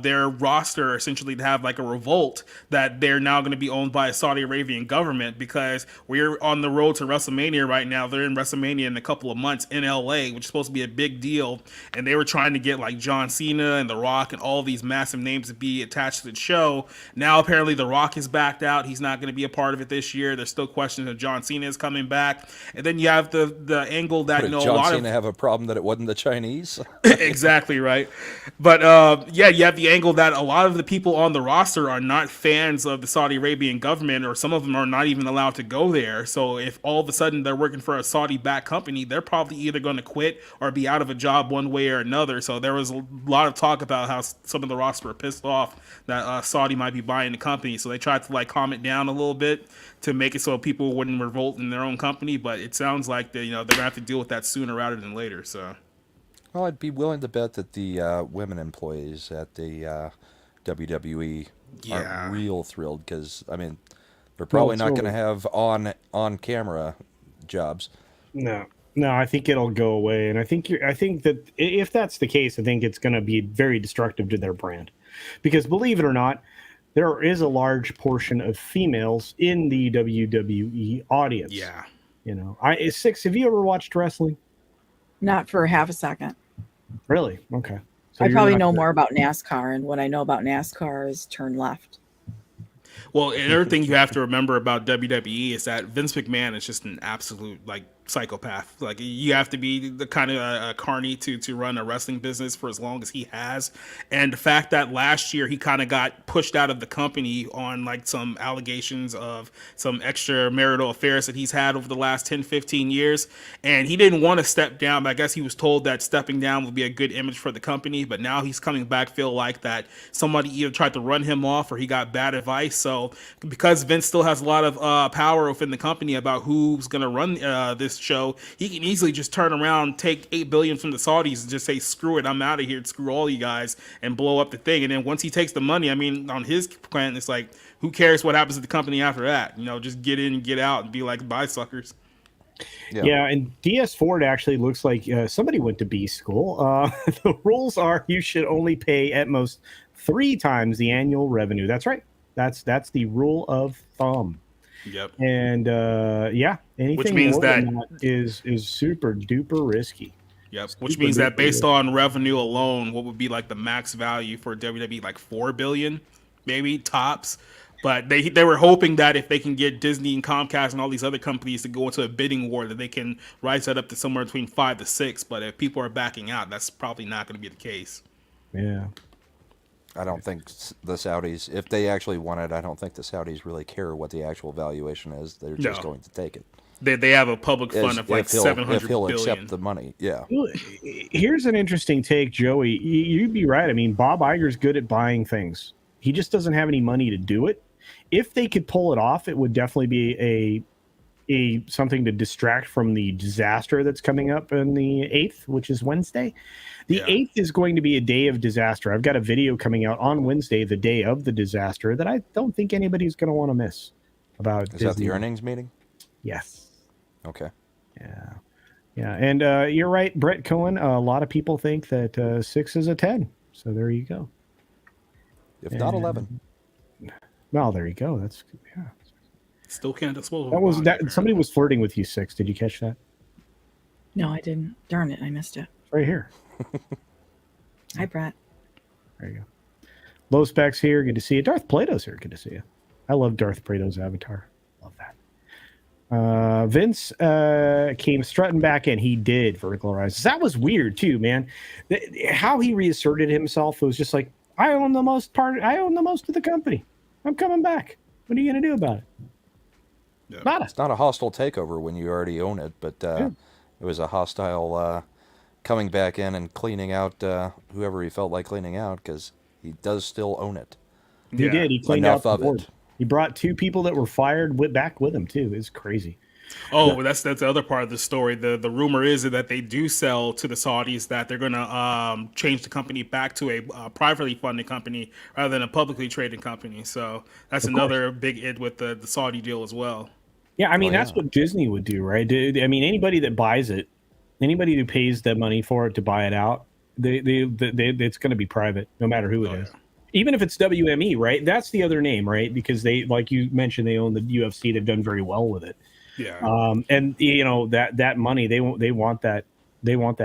their roster essentially to have like a revolt that they're now going to be owned by a Saudi Arabian government because we're on the road to WrestleMania right now. They're in WrestleMania in a couple of months in LA, which is supposed to be a big deal. And they were trying to get like John Cena and The Rock and all these massive names to be attached to the show. Now apparently The Rock is backed out. He's not going to be a part of it this year. There's still questions if John Cena is coming back. And then you have the angle that Did a John lot Cena of have a problem that it wasn't the Chinese? exactly right. But yeah, you have the angle that a lot of the people on the roster are not fans of the Saudi Arabian government, or some of them are not even allowed to go there. So if all of a sudden they're working for a Saudi-backed company, they're probably either going to quit or be out of a job one way or another. So there was a lot of talk about how some of the roster were pissed off that Saudi might be buying the company. So they tried to like calm it down a little bit to make it so people wouldn't revolt in their own company. But it sounds like they're going to have to deal with that sooner rather than later. So. Well, I'd be willing to bet that the women employees at the WWE aren't real thrilled because, I mean, they're probably not going to have on camera jobs. No, I think it'll go away, and I think that if that's the case, I think it's going to be very destructive to their brand, because believe it or not, there is a large portion of females in the WWE audience. Yeah, you know, Six. Have you ever watched wrestling? Not for half a second. Really? Okay. So I you're probably not know good. more about NASCAR, and what I know about NASCAR is turn left. Well, another thing you have to remember about WWE is that Vince McMahon is just an absolute like psychopath. Like you have to be the kind of carny to run a wrestling business for as long as he has. And the fact that last year he kind of got pushed out of the company on like some allegations of some extramarital affairs that he's had over the last 10, 15 years. And he didn't want to step down, but I guess he was told that stepping down would be a good image for the company. But now he's coming back, feel like that somebody either tried to run him off or he got bad advice. So because Vince still has a lot of power within the company about who's going to run this show, he can easily just turn around, take $8 billion from the Saudis and just say, screw it, I'm out of here, screw all you guys, and blow up the thing. And then once he takes the money, I mean, on his plan, it's like, who cares what happens to the company after that? You know, just get in and get out and be like, bye, suckers. Yeah, and DS Ford actually looks like somebody went to B school. The rules are you should only pay at most 3 times the annual revenue. That's right. That's the rule of thumb. Yep. And yeah, anything which means more that than that is super duper risky. Yep. Which means that based on revenue alone, what would be like the max value for WWE, like $4 billion, maybe tops. But they were hoping that if they can get Disney and Comcast and all these other companies to go into a bidding war, that they can rise that up to somewhere between 5 to 6. But if people are backing out, that's probably not going to be the case. Yeah. I don't think the Saudis, if they actually want it, I don't think the Saudis really care what the actual valuation is. They're just going to take it. They have a public fund of like $700 billion. If he'll accept the money, yeah. Here's an interesting take, Joey. You'd be right. I mean, Bob Iger's good at buying things. He just doesn't have any money to do it. If they could pull it off, it would definitely be a something to distract from the disaster that's coming up on the 8th, which is Wednesday. The 8th is going to be a day of disaster. I've got a video coming out on Wednesday, the day of the disaster, that I don't think anybody's going to want to miss. About Is that the earnings meeting? Yes. Okay. Yeah. Yeah. And you're right, Brett Cohen. A lot of people think that 6 is a 10. So there you go. If not 11. Well, there you go. That's yeah. Still can't dispose. That was that. Somebody was flirting with you, 6. Did you catch that? No, I didn't. Darn it, I missed it. Right here. Hi, Brett. There you go. Low Specs here. Good to see you. Darth Plato's here. Good to see you. I love Darth Plato's avatar. Love that. Vince came strutting back in. He did vertical rises. That was weird too, man. How he reasserted himself was just like, I own the most of the company. I'm coming back. What are you going to do about it? Yeah. It's not a hostile takeover when you already own it, but it was a hostile coming back in and cleaning out whoever he felt like cleaning out, because he does still own it. He did. He cleaned out Enough the of board. it. He brought 2 people that were fired back with him too. It's crazy. Oh, that's the other part of the story. The rumor is that they do sell to the Saudis, that they're going to change the company back to a privately funded company rather than a publicly traded company. So that's another big id with the Saudi deal as well. Yeah, I mean Oh, that's yeah. what Disney would do, right? I mean, anybody that buys it, anybody who pays the money for it to buy it out, it's going to be private, no matter who it is. Yeah. Even if it's WME, right? That's the other name, right? Because they, like you mentioned, they own the UFC. They've done very well with it. Yeah. And you know that money, they want that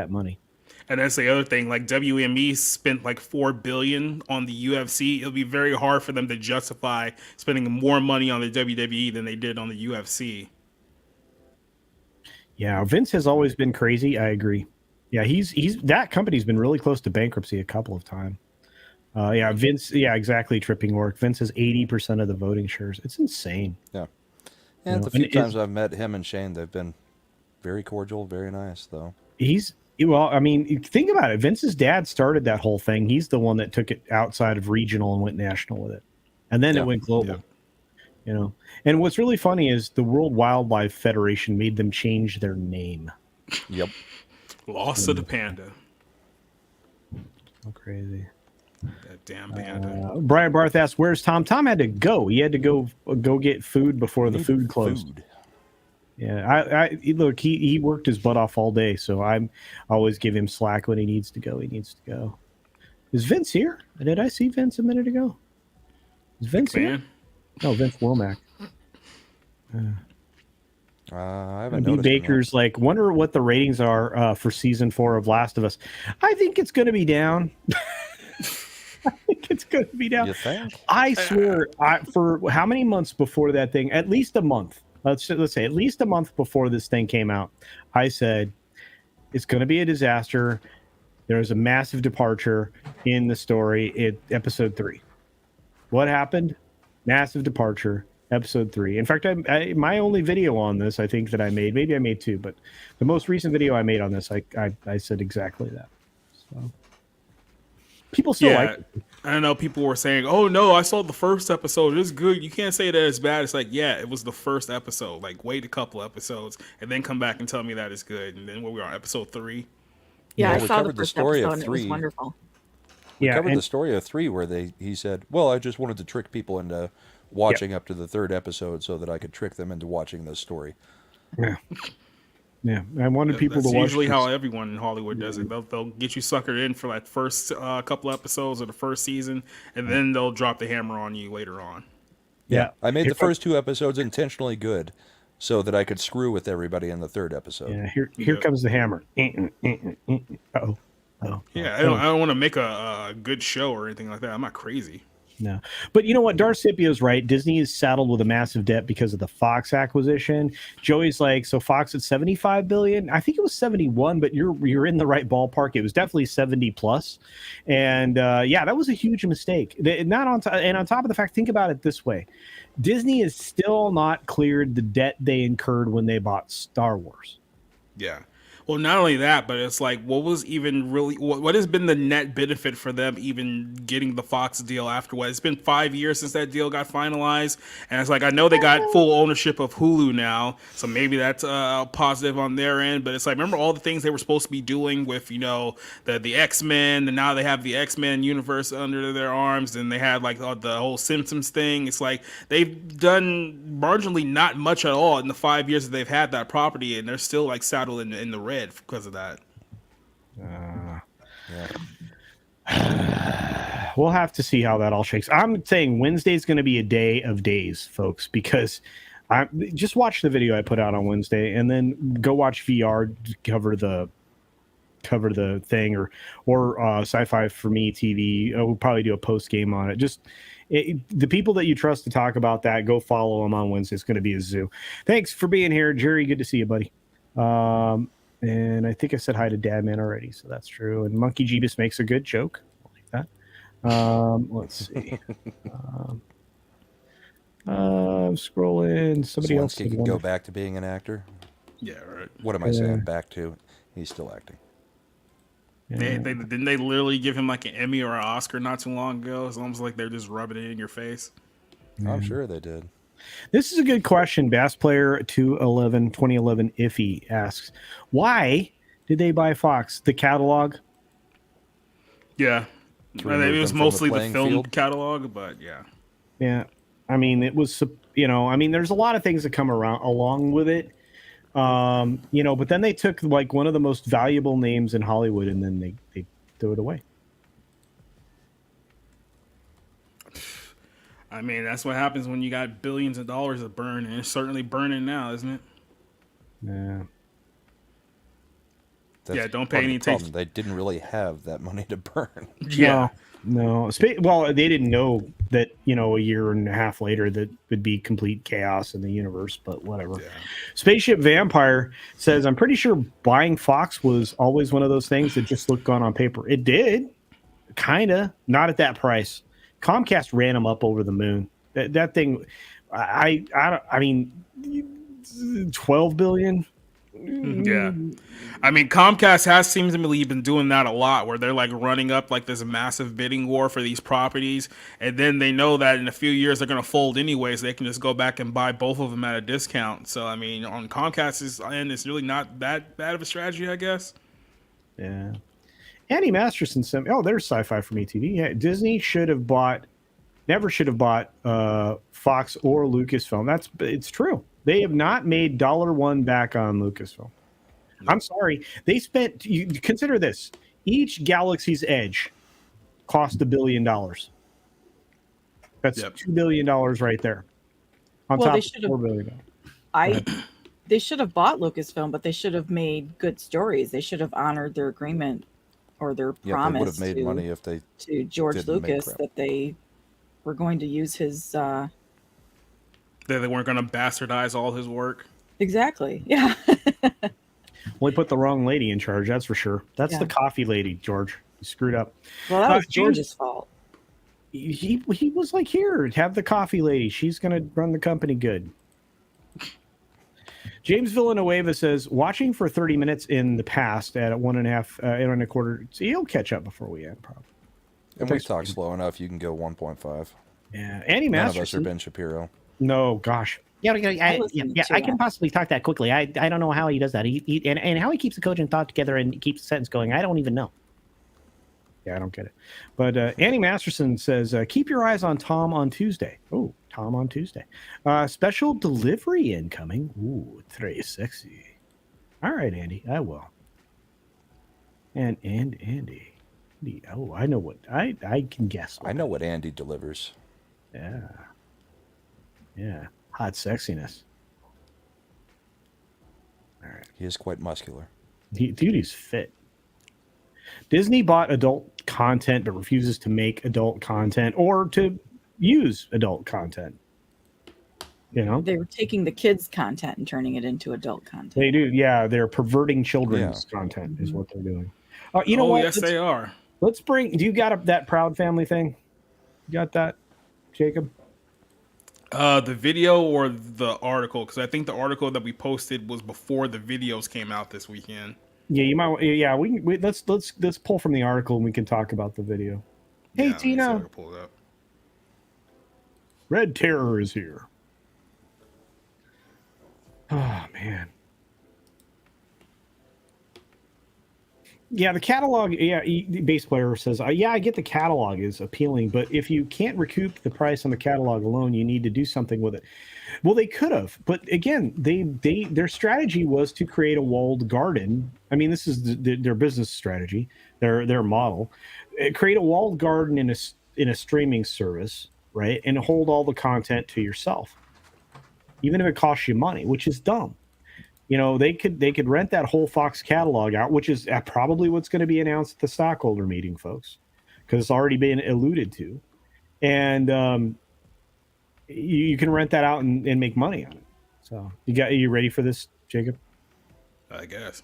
money. And that's the other thing. Like WME spent like $4 billion on the UFC. It'll be very hard for them to justify spending more money on the WWE than they did on the UFC. Yeah, Vince has always been crazy. I agree. Yeah, he's that company's been really close to bankruptcy a couple of times. Yeah, Vince. Yeah, exactly. Tripping work. Vince has 80% of the voting shares. It's insane. Yeah. You And know, the few and times I've met him and Shane, they've been very cordial, very nice, though. Well, I mean, think about it. Vince's dad started that whole thing. He's the one that took it outside of regional and went national with it, and then it went global. Yeah. You know, and what's really funny is the World Wildlife Federation made them change their name. Yep. Loss of the panda. So crazy. That damn panda. Brian Barth asked, "Where's Tom?" Tom had to go. He had to go get food before the food closed. Food. Yeah, look. He worked his butt off all day, so I always give him slack when he needs to go. He needs to go. Is Vince here? Did I see Vince a minute ago? Is Vince here? Man. No, Vince Womack. I haven't B. noticed him yet. Baker's like, wonder what the ratings are for season 4 of Last of Us. I think it's going to be down. I think it's going to be down. You think? I swear, for how many months before that thing? At least a month. Let's say at least a month before this thing came out, I said it's going to be a disaster. There's a massive departure in the story in episode 3. What happened? Massive departure. Episode 3. In fact, my only video on this, I think that I made, maybe I made 2, but the most recent video I made on this, I said exactly that. So people still like it. I know people were saying, "Oh no, I saw the first episode. It's good. You can't say that it's bad." It's like, yeah, it was the first episode. Like, wait a couple episodes and then come back and tell me that it's good. And then we're on episode 3. Yeah, Well, I we saw the covered the first story of episode and it was 3. wonderful. We Yeah, covered and- the story of 3 where he said, well, I just wanted to trick people into watching up to the 3rd episode so that I could trick them into watching this story. Yeah. Yeah, I wanted people That's to watch. usually this. how everyone in Hollywood does it. They'll get you suckered in for like first couple episodes of the first season, and then they'll drop the hammer on you later on. Yeah, I made Here the first 2 episodes intentionally good so that I could screw with everybody in the 3rd episode. Yeah, here comes the hammer. Uh-oh. Oh. Yeah, I don't want to make a good show or anything like that. I'm not crazy. No, but you know what? Darcipio's right. Disney is saddled with a massive debt because of the Fox acquisition. Joey's like, so Fox at 75 billion. I think it was 71, but you're in the right ballpark. It was definitely 70 plus, and yeah, that was a huge mistake. Not on and on top of the fact, think about it this way: Disney has still not cleared the debt they incurred when they bought Star Wars. Yeah. Well, not only that, but it's like, what was even really, what has been the net benefit for them even getting the Fox deal afterward? It's been 5 years since that deal got finalized. And it's like, I know they got full ownership of Hulu now, so maybe that's positive on their end. But it's like, remember all the things they were supposed to be doing with, you know, the X-Men, and now they have the X-Men universe under their arms, and they had like the whole Simpsons thing. It's like, they've done marginally not much at all in the 5 years that they've had that property, and they're still like saddled in the red because of that. We'll have to see how that all shakes. I'm saying Wednesday's going to be a day of days, folks, because I just watch the video I put out on Wednesday, and then go watch VR cover the thing, or Sci-Fi for Me TV. We'll probably do a post game on it. The people that you trust to talk about that, go follow them on Wednesday. It's going to be a zoo. Thanks for being here, Jerry. Good to see you, buddy. And I think I said hi to Dadman already, so that's true. And Monkey Jeebus makes a good joke. I like that. Let's see. I'm scrolling. Somebody else Zelensky can go back to being an actor. Yeah, right. What am I saying? Back to, he's still acting. Didn't they literally give him like an Emmy or an Oscar not too long ago? It's almost like they're just rubbing it in your face. I'm sure they did. This is a good question. Bass Player 2011 Iffy asks, why did they buy Fox? The catalog? Yeah. To I mean, remove it was them from mostly the the playing film field? catalog, but yeah. Yeah. I mean, it was, I mean, there's a lot of things that come around along with it. But then they took like one of the most valuable names in Hollywood and then they threw it away. I mean, that's what happens when you got billions of dollars to burn, and it's certainly burning now, isn't it? Yeah. Yeah, don't part pay of any the problem. attention. They didn't really have that money to burn. Yeah. No. Well, they didn't know that, a year and a half later that would be complete chaos in the universe, but whatever. Yeah. Spaceship Vampire says, I'm pretty sure buying Fox was always one of those things that just looked good on paper. It did. Kind of. Not at that price. Comcast ran them up over the moon. That thing, I mean, 12 billion. Yeah. I mean, Comcast has seemingly been doing that a lot where they're like running up like this massive bidding war for these properties. And then they know that in a few years they're going to fold anyways. They can just go back and buy both of them at a discount. So, I mean, on Comcast's end, it's really not that bad of a strategy, I guess. Yeah. Andy Masterson said, there's sci-fi from ETV. Yeah, Disney never should have bought Fox or Lucasfilm. It's true. They have not made $1 back on Lucasfilm. I'm sorry. They spent, you consider this, each Galaxy's Edge cost $1 billion. That's $2 billion right there. On top of $4 billion. They should have bought Lucasfilm, but they should have made good stories. They should have honored their agreement or their promise they would have made money if they to George didn't make Lucas crap. that they were going to use his That they weren't going to bastardize all his work. Exactly. Yeah. Well, they put the wrong lady in charge, that's for sure. That's the coffee lady, George. You screwed up. Well, that was George's fault. He was like, here, have the coffee lady. She's going to run the company good. James Villanueva says, watching for 30 minutes in the past at 1.5 and a quarter. So he'll catch up before we end, probably. And we talk slow enough, you can go 1.5. Yeah. Andy None Masterson. of us are Ben Shapiro. No, gosh. Yeah, I can possibly talk that quickly. I don't know how he does that. And how he keeps the cogent thought together and keeps the sentence going. I don't even know. Yeah, I don't get it. But Andy Masterson says, keep your eyes on Tom on Tuesday. Oh, Tom on Tuesday. Special delivery incoming. Ooh, très sexy. All right, Andy, I will. And Andy. Oh, I know what I can guess. I know what Andy delivers. Yeah. Hot sexiness. All right. He is quite muscular. He's fit. Disney bought adult content but refuses to make adult content or to use adult content. They were taking the kids' content and turning it into adult content. They do. Yeah, they're perverting children's content is what they're doing. What? Yes, they are. Let's bring. Do you got that Proud Family thing? You got that, Jacob? The video or the article? Because I think the article that we posted was before the videos came out this weekend. Yeah, you might. Yeah, let's pull from the article and we can talk about the video. Hey, Tina. Pull it up. Red Terror is here. Oh man. Yeah, the catalog. Yeah, the bass player says, "Yeah, I get the catalog is appealing, but if you can't recoup the price on the catalog alone, you need to do something with it." Well, they could have, but again, their strategy was to create a walled garden. I mean, this is their business strategy, their model. Create a walled garden in a streaming service, right, and hold all the content to yourself, even if it costs you money, which is dumb. They could rent that whole Fox catalog out, which is probably what's going to be announced at the stockholder meeting, folks, because it's already been alluded to, and you can rent that out and make money on it. So you ready for this, Jacob? I guess.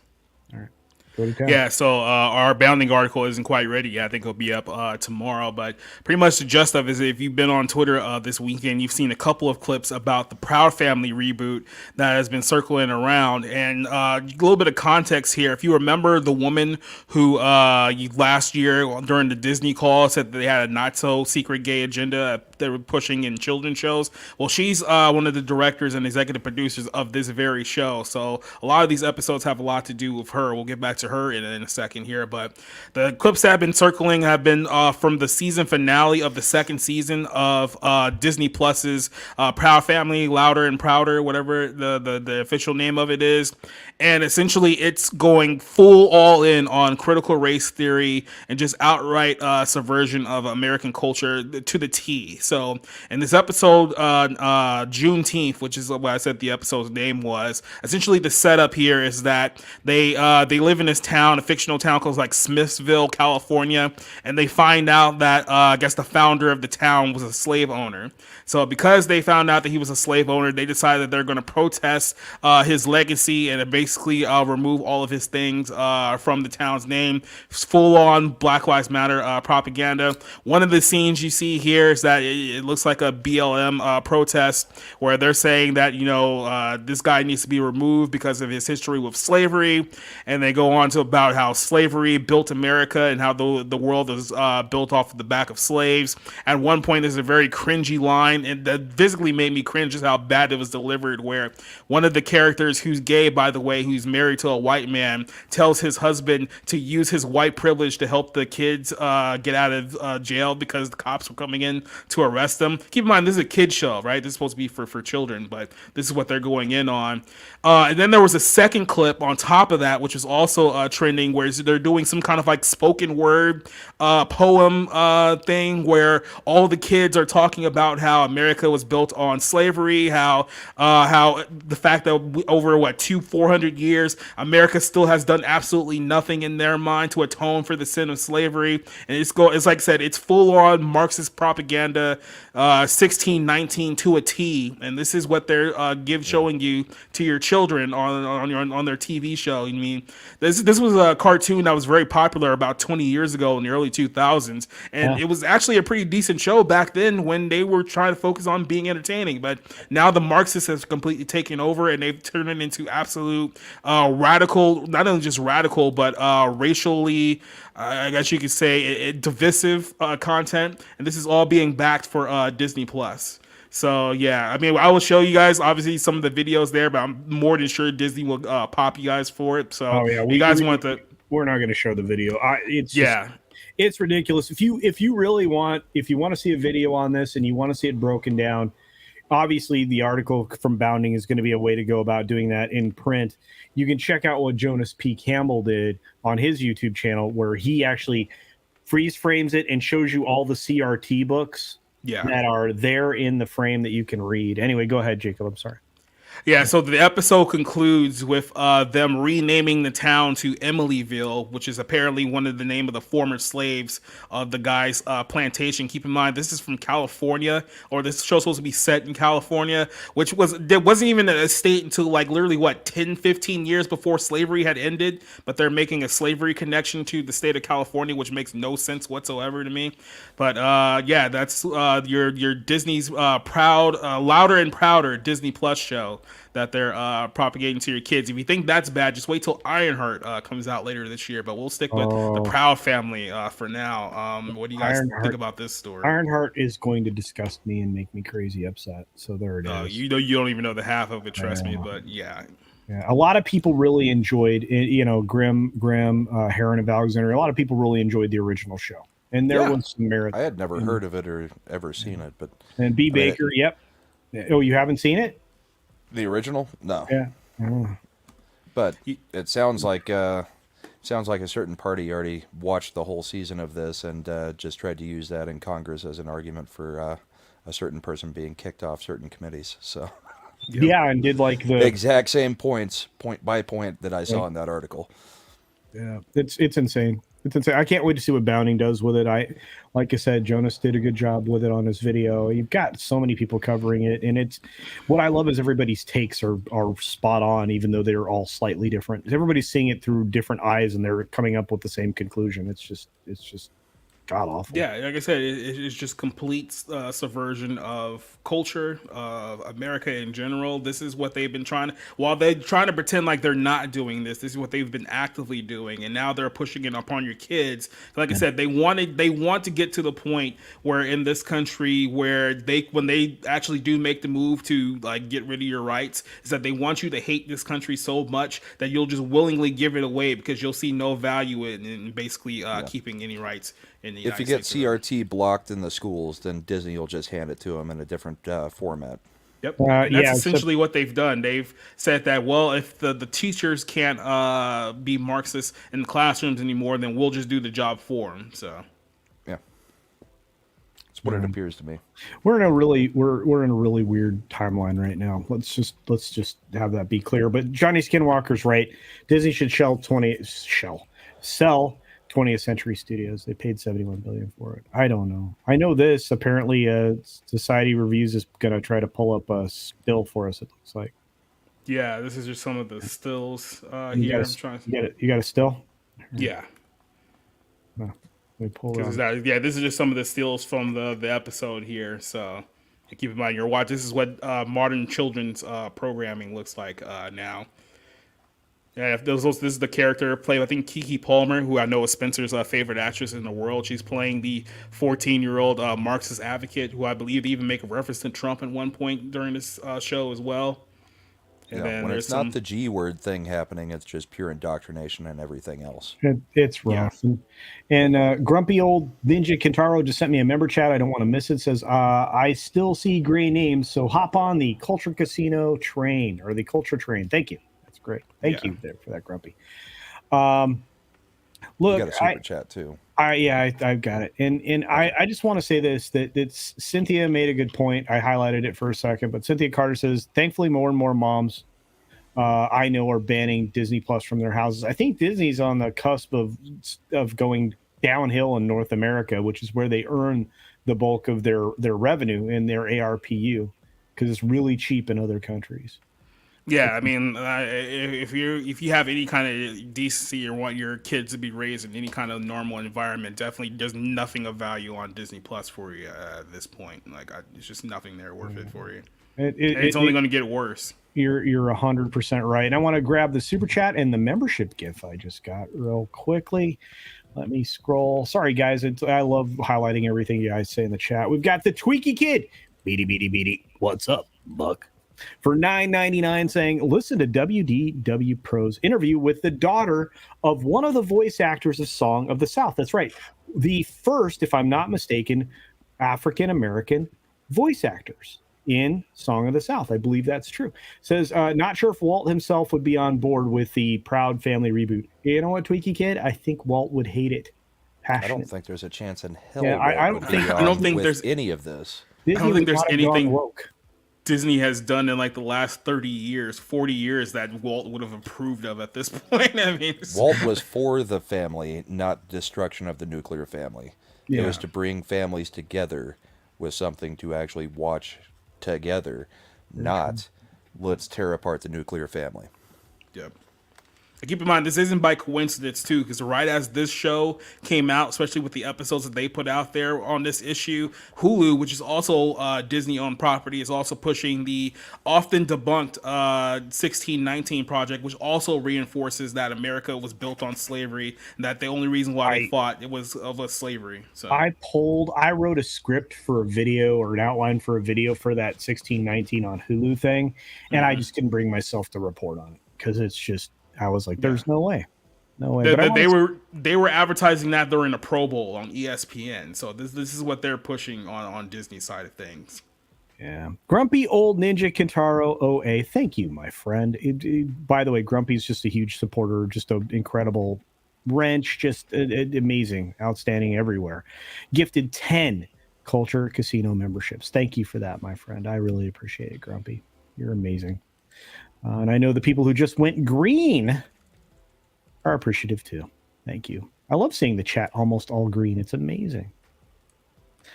All right. Yeah, so our bounding article isn't quite ready yet. I think it'll be up tomorrow. But pretty much the gist of it is, if you've been on Twitter this weekend, you've seen a couple of clips about the Proud Family reboot that has been circling around. And a little bit of context here. If you remember the woman who last year during the Disney call said that they had a not-so-secret gay agenda they were pushing in children's shows, well, she's one of the directors and executive producers of this very show. So a lot of these episodes have a lot to do with her. We'll get back to her in a second here, but the clips that have been circling have been from the season finale of the second season of Disney Plus's Proud Family, Louder and Prouder, whatever the official name of it is. And essentially it's going full all in on critical race theory and just outright subversion of American culture to the T. So in this episode, Juneteenth, which is what I said the episode's name was, essentially the setup here is that they live in this town, a fictional town called like Smithsville, California, and they find out that I guess the founder of the town was a slave owner. So because they found out that he was a slave owner, they decided that they're going to protest his legacy and basically remove all of his things from the town's name. Full-on Black Lives Matter propaganda. One of the scenes you see here is that it looks like a BLM protest where they're saying that, this guy needs to be removed because of his history with slavery. And they go on to about how slavery built America and how the world is built off of the back of slaves. At one point, there's a very cringy line, and that physically made me cringe just how bad it was delivered, where one of the characters, who's gay, by the way, who's married to a white man, tells his husband to use his white privilege to help the kids get out of jail because the cops were coming in to arrest them. Keep in mind, this is a kid show, right? This is supposed to be for children, but this is what they're going in on. And then there was a second clip on top of that, which is also trending, where they're doing some kind of like spoken word poem thing where all the kids are talking about how America was built on slavery, how the fact that over 400 years, America still has done absolutely nothing in their mind to atone for the sin of slavery. And it's like I said, it's full on Marxist propaganda, 1619 to a T. And this is what they're showing you to your children on their TV show. I mean, this was a cartoon that was very popular about 20 years ago in the early 2000s, and it was actually a pretty decent show back then when they were trying to focus on being entertaining. But now the Marxists have completely taken over, and they've turned it into absolute radical, not only just radical, but racially, I guess you could say, divisive content. And this is all being backed for Disney Plus. So yeah, I mean, I will show you guys obviously some of the videos there, but I'm more than sure Disney will pop you guys for it. So you guys want to? We're not going to show the video. It's ridiculous. If you want to see a video on this and you want to see it broken down, obviously the article from Bounding is going to be a way to go about doing that in print. You can check out what Jonas P. Campbell did on his YouTube channel, where he actually freeze frames it and shows you all the CRT books that are there in the frame that you can read. Anyway, go ahead, Jacob. I'm sorry. Yeah, so the episode concludes with them renaming the town to Emilyville, which is apparently one of the name of the former slaves of the guy's plantation. Keep in mind, this is from California, or this show's supposed to be set in California, there wasn't even a state until like literally 10, 15 years before slavery had ended, but they're making a slavery connection to the state of California, which makes no sense whatsoever to me. But yeah, that's your Disney's Louder and Prouder Disney Plus show that they're propagating to your kids. If you think that's bad, just wait till Ironheart comes out later this year. But we'll stick with the Proud Family for now. What do you guys think about this story? Ironheart is going to disgust me and make me crazy upset. So there it is. You don't even know the half of it, trust me. But yeah. Yeah, a lot of people really enjoyed, Grimm, Heron of Alexander. A lot of people really enjoyed the original show, and there was some merit. I had never heard of it or ever seen it, but B. Baker, yep. Oh, you haven't seen it? The original? No. Yeah. But it sounds like a certain party already watched the whole season of this and just tried to use that in Congress as an argument for a certain person being kicked off certain committees. So. Yeah, and did like the exact same points, point by point, that I saw in that article. Yeah, it's insane. It's insane. I can't wait to see what Bounding does with it. Like I said, Jonas did a good job with it on his video. You've got so many people covering it, and it's what I love is everybody's takes are spot on, even though they're all slightly different. Everybody's seeing it through different eyes, and they're coming up with the same conclusion. It's just god awful. Yeah, like I said, it's just complete subversion of culture, of America in general. This is what they've been trying. While they're trying to pretend like they're not doing this, this is what they've been actively doing, and now they're pushing it upon your kids. Like I said, they want to get to the point where in this country, where when they actually do make the move to like get rid of your rights, is that they want you to hate this country so much that you'll just willingly give it away because you'll see no value in basically keeping any rights. If you get CRT blocked in the schools, then Disney will just hand it to them in a different format. Yep, that's essentially what they've done. They've said that, well, if the teachers can't be Marxists in the classrooms anymore, then we'll just do the job for them. So, yeah, that's what it appears to me. We're in a really weird timeline right now. Let's just have that be clear. But Johnny Skinwalker's right. Disney should sell 20th Century Studios. They paid $71 billion for it. I don't know. I know this. Apparently, Society Reviews is going to try to pull up a spill for us. It looks like. Yeah, this is just some of the stills You here. You got a still? Yeah. No, let me pull this is just some of the stills from the episode here. So keep in mind, you're watching. This is what modern children's programming looks like now. Yeah, this is the character played, I think, Keke Palmer, who I know is Spencer's favorite actress in the world. She's playing the 14-year-old Marxist advocate, who I believe even make a reference to Trump at one point during this show as well. And then when it's not the G word thing happening, it's just pure indoctrination and everything else. It's rough. Yeah. And grumpy old Ninja Kintaro just sent me a member chat. I don't want to miss it. Says, I still see gray names, so hop on the Culture Casino train, or the Culture train. Thank you. Great. Thank you there for that, Grumpy. Look, you got a super chat too. I've got it. And I just want to say this, that Cynthia made a good point. I highlighted it for a second, but Cynthia Carter says, thankfully more and more moms I know are banning Disney Plus from their houses. I think Disney's on the cusp of going downhill in North America, which is where they earn the bulk of their revenue in their ARPU, because it's really cheap in other countries. Yeah, I mean, if you have any kind of decency or want your kids to be raised in any kind of normal environment, definitely there's nothing of value on Disney Plus for you at this point. Like, it's just nothing there worth it for you. It's only going to get worse. You're 100% right. And I want to grab the super chat and the membership gift I just got real quickly. Let me scroll. Sorry, guys. I love highlighting everything you guys say in the chat. We've got the Tweaky Kid. Beady. What's up, Buck? For $9.99, saying, listen to WDW Pro's interview with the daughter of one of the voice actors of Song of the South. That's right. The first, if I'm not mistaken, African-American voice actors in Song of the South. I believe that's true. Says, not sure if Walt himself would be on board with the Proud Family reboot. You know what, Tweaky Kid? I think Walt would hate it. I don't think there's a chance in hell. Yeah, I don't think there's any of this. Disney, I don't think there's anything woke. Disney has done in like the last 30 years, 40 years that Walt would have approved of at this point. I mean, Walt was for the family, not destruction of the nuclear family. Yeah. It was to bring families together with something to actually watch together, not let's tear apart the nuclear family. Yep. Keep in mind, this isn't by coincidence, too, because right as this show came out, especially with the episodes that they put out there on this issue, Hulu, which is also Disney-owned property, is also pushing the often debunked 1619 Project, which also reinforces that America was built on slavery, and that the only reason why they fought it was of slavery. So I wrote a script for a video, or an outline for a video for that 1619 on Hulu thing, and I just couldn't bring myself to report on it, because it's just, I was like, "There's no way." They were advertising that during a Pro Bowl on ESPN. So this is what they're pushing on Disney's side of things. Yeah, Grumpy old Ninja Kintaro OA. Thank you, my friend. By the way, Grumpy's just a huge supporter, just an incredible wrench, just amazing, outstanding everywhere. Gifted 10 Culture Casino memberships. Thank you for that, my friend. I really appreciate it, Grumpy. You're amazing. And I know the people who just went green are appreciative too. Thank you. I love seeing the chat almost all green. It's amazing.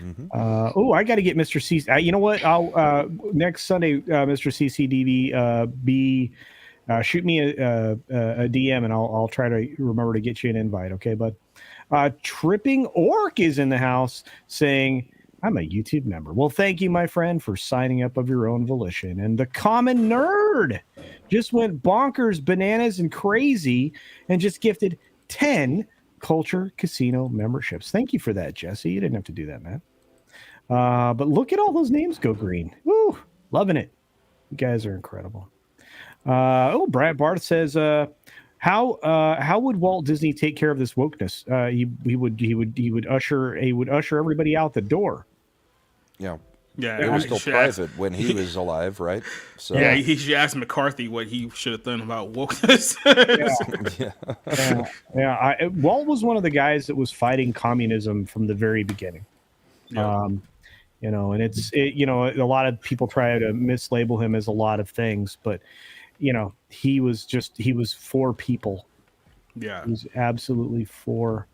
Mm-hmm. I got to get Mr. C. You know what? I'll next Sunday, Mr. CCDB, shoot me a DM and I'll try to remember to get you an invite. Okay, bud. Tripping Orc is in the house saying, I'm a YouTube member. Well, thank you, my friend, for signing up of your own volition. And the Common Nerd just went bonkers, bananas, and crazy and just gifted 10 Culture Casino memberships. Thank you for that, Jesse. You didn't have to do that, man. But look at all those names go green. Woo, loving it. You guys are incredible. Brad Barth says, how would Walt Disney take care of this wokeness? He would usher everybody out the door. Yeah. Yeah, It was still private when he was alive, right? So yeah, he should ask McCarthy what he should have done about wokeness. Walt was one of the guys that was fighting communism from the very beginning. Yeah. And a lot of people try to mislabel him as a lot of things, but he was for people. Yeah, He was absolutely for.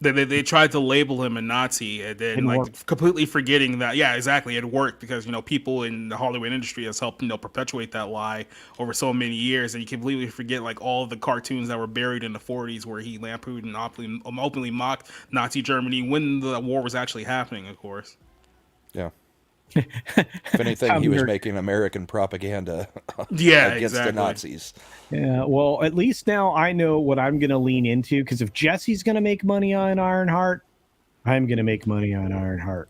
They tried to label him a Nazi and then completely forgetting that. Yeah, exactly. It worked because people in the Hollywood industry has helped perpetuate that lie over so many years, and you completely forget all of the cartoons that were buried in the 40s where he lampooned and openly mocked Nazi Germany when the war was actually happening. Of course. Yeah. If anything, he was making American propaganda against the Nazis. Yeah, well, at least now I know what I'm going to lean into, because if Jesse's going to make money on Ironheart, I'm going to make money on Ironheart.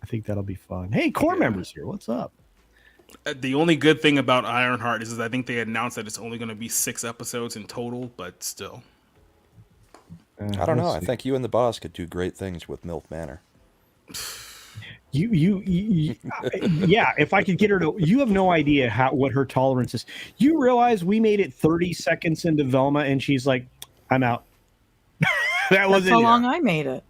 I think that'll be fun. Hey, core members here. What's up? The only good thing about Ironheart is I think they announced that it's only going to be 6 episodes in total, but still. I don't know. I think you and the boss could do great things with MILF Manor. Yeah, if I could get her to, you have no idea what her tolerance is. You realize we made it 30 seconds into Velma and she's like, I'm out. That's how long I made it.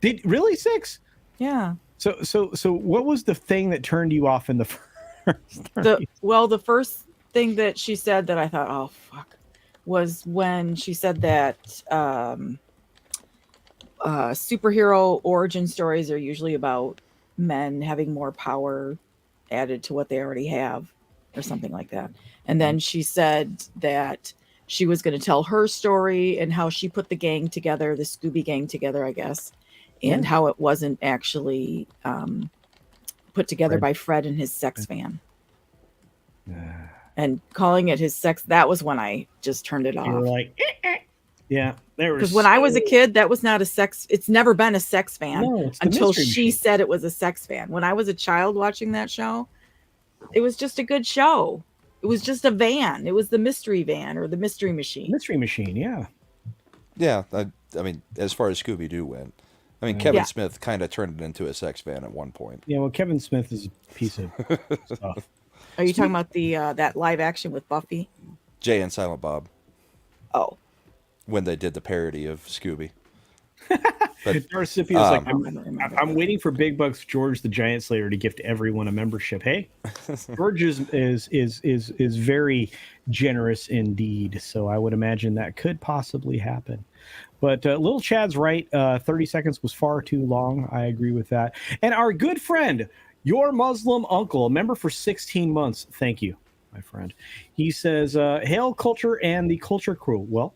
Did really 6? Yeah. So what was the thing that turned you off in the first? The first thing that she said that I thought, oh fuck, was when she said that superhero origin stories are usually about men having more power added to what they already have or something like that. And then she said that she was going to tell her story and how she put the gang together, the Scooby gang together, I guess, and how it wasn't actually put together by Fred and his sex fan. And calling it his sex, that was when I just turned it off. You were like, yeah, because when I was a kid, that was not a sex. It's never been a sex fan until she said it was a sex fan. When I was a child watching that show, it was just a good show. It was just a van. It was the mystery van or the mystery machine. Mystery machine, yeah. Yeah, I mean, as far as Scooby-Doo went, I mean, Kevin Smith kind of turned it into a sex van at one point. Yeah, well, Kevin Smith is a piece of stuff. Are you talking about the that live action with Buffy? Jay and Silent Bob. Oh. When they did the parody of Scooby. Darcipio's like, I'm waiting for Big Bucks George the Giant Slayer to gift everyone a membership. Hey, George is very generous indeed, so I would imagine that could possibly happen. But Little Chad's right. 30 seconds was far too long. I agree with that. And our good friend, your Muslim uncle, a member for 16 months. Thank you, my friend. He says, "Hail Culture and the Culture Crew." Well,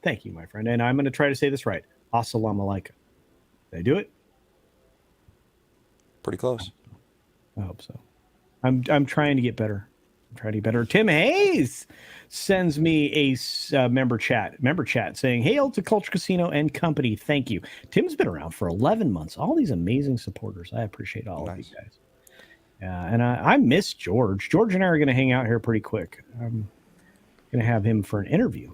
thank you, my friend. And I'm going to try to say this right. Assalamu alaikum. Did I do it? Pretty close. I hope so. I'm trying to get better. Tim Hayes sends me a member chat saying, "Hail to Culture Casino and Company. Thank you." Tim's been around for 11 months. All these amazing supporters. I appreciate all of you guys. Yeah, and I miss George. George and I are going to hang out here pretty quick. I'm going to have him for an interview.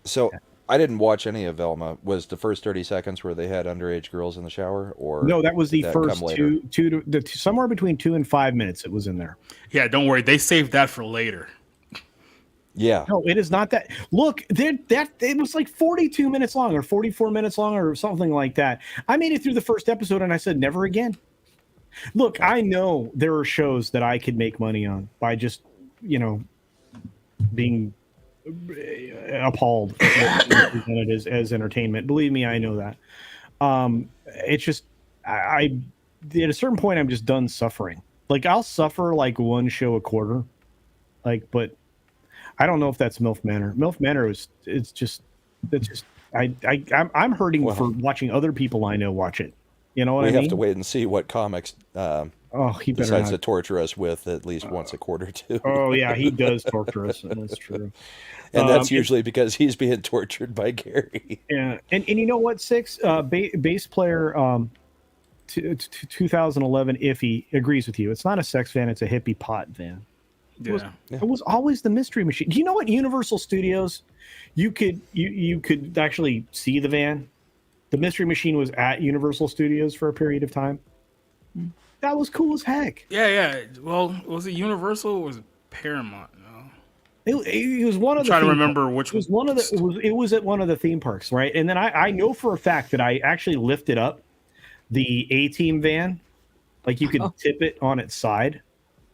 So I didn't watch any of Velma. Was the first 30 seconds where they had underage girls in the shower, or no? That was the first somewhere between 2 and 5 minutes. It was in there. Yeah, don't worry. They saved that for later. Yeah. No, it is not that. Look, it was like 42 minutes long or 44 minutes long or something like that. I made it through the first episode and I said, never again. Look, I know there are shows that I could make money on by just, being appalled at what presented as entertainment. Believe me, I know that. It's just I at a certain point I'm just done suffering. Like I'll suffer like one show a quarter, like, but I don't know if that's MILF Manor. MILF Manor it's just I'm hurting for watching other people I know watch it. You know what I mean? We have to wait and see what comics he decides to torture us with at least once a quarter too. Oh yeah, he does torture us. That's true. And that's usually because he's being tortured by Gary. Yeah, and you know what, Six bass player 2011 Iffy agrees with you. It's not a sex van; it's a hippie pot van. It was always the Mystery Machine. Do you know what Universal Studios? You could actually see the van. The Mystery Machine was at Universal Studios for a period of time. That was cool as heck. Yeah. Well, was it Universal or was it Paramount? No. It was one of the. I'm trying to remember which. It was one of the. It was at one of the theme parks, right? And then I know for a fact that I actually lifted up the A-Team van, like you could tip it on its side,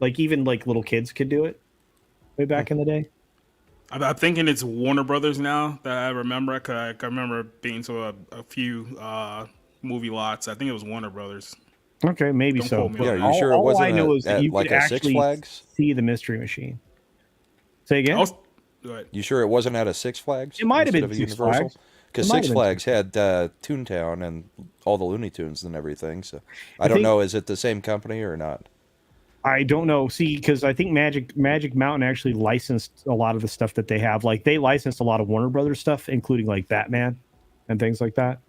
like even like little kids could do it way back in the day. I'm thinking it's Warner Brothers now that I remember. I remember being to a few movie lots. I think it was Warner Brothers. Okay, maybe Don't so. quote me on Yeah, that. are you sure it All wasn't I know is that you like could a Six actually Flags? see the Mystery Machine. Say again? Go ahead. You sure it wasn't at a Six Flags? It might have instead been of a Six Universal? Flags. Because It might Six have been Flags had Toontown and all the Looney Tunes and everything. So I don't think- know, is it the same company or not? I don't know. See, because I think Magic Mountain actually licensed a lot of the stuff that they have. Like they licensed a lot of Warner Brothers stuff, including like Batman and things like that.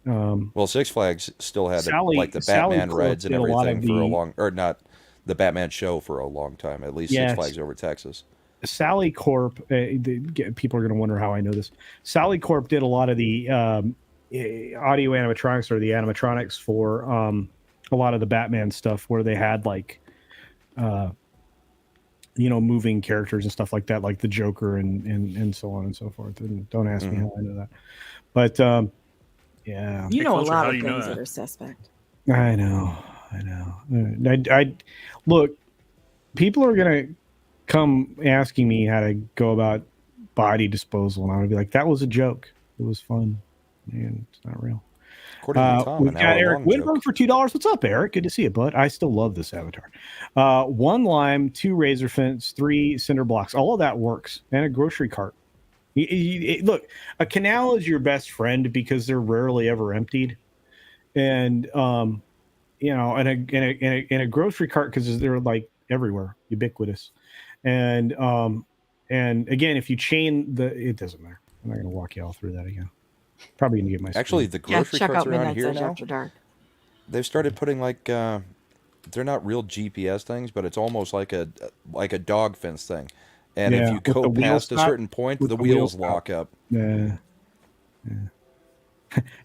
Well, Six Flags still had Sally- like the Sally Batman Corp rides and did a lot everything of for a the- long, or not the Batman show for a long time. At least Yes. Six Flags over Texas. Sally Corp. People are going to wonder how I know this. Sally Corp did a lot of the audio animatronics or the animatronics for a lot of the Batman stuff, where they had like, moving characters and stuff like that, like the Joker and so on and so forth. And don't ask me how I know that, but yeah, You know a Culture, lot how of do you know things that? that are suspect. I know. I look. People are gonna come asking me how to go about body disposal, and I'm gonna be like, "That was a joke. It was fun, and it's not real." According to Tom, We've an got Eric hour-long Winberg joke. for $2. What's up, Eric? Good to see you, bud. I still love this avatar. 1 lime, 2 razor fence, 3 cinder blocks. All of that works, and a grocery cart. Look, a canal is your best friend because they're rarely ever emptied, and and a grocery cart because they're like everywhere, ubiquitous, and again, if you chain it doesn't matter. I'm not going to walk you all through that again. Probably going to get my Actually, the grocery check carts out around Midnight here Edge now, After Dark. they've started putting like they're not real GPS things, but it's almost like a dog fence thing. And Yeah, if you with the go wheel past a stop- certain point, with the the wheel wheels stop. lock up. Yeah.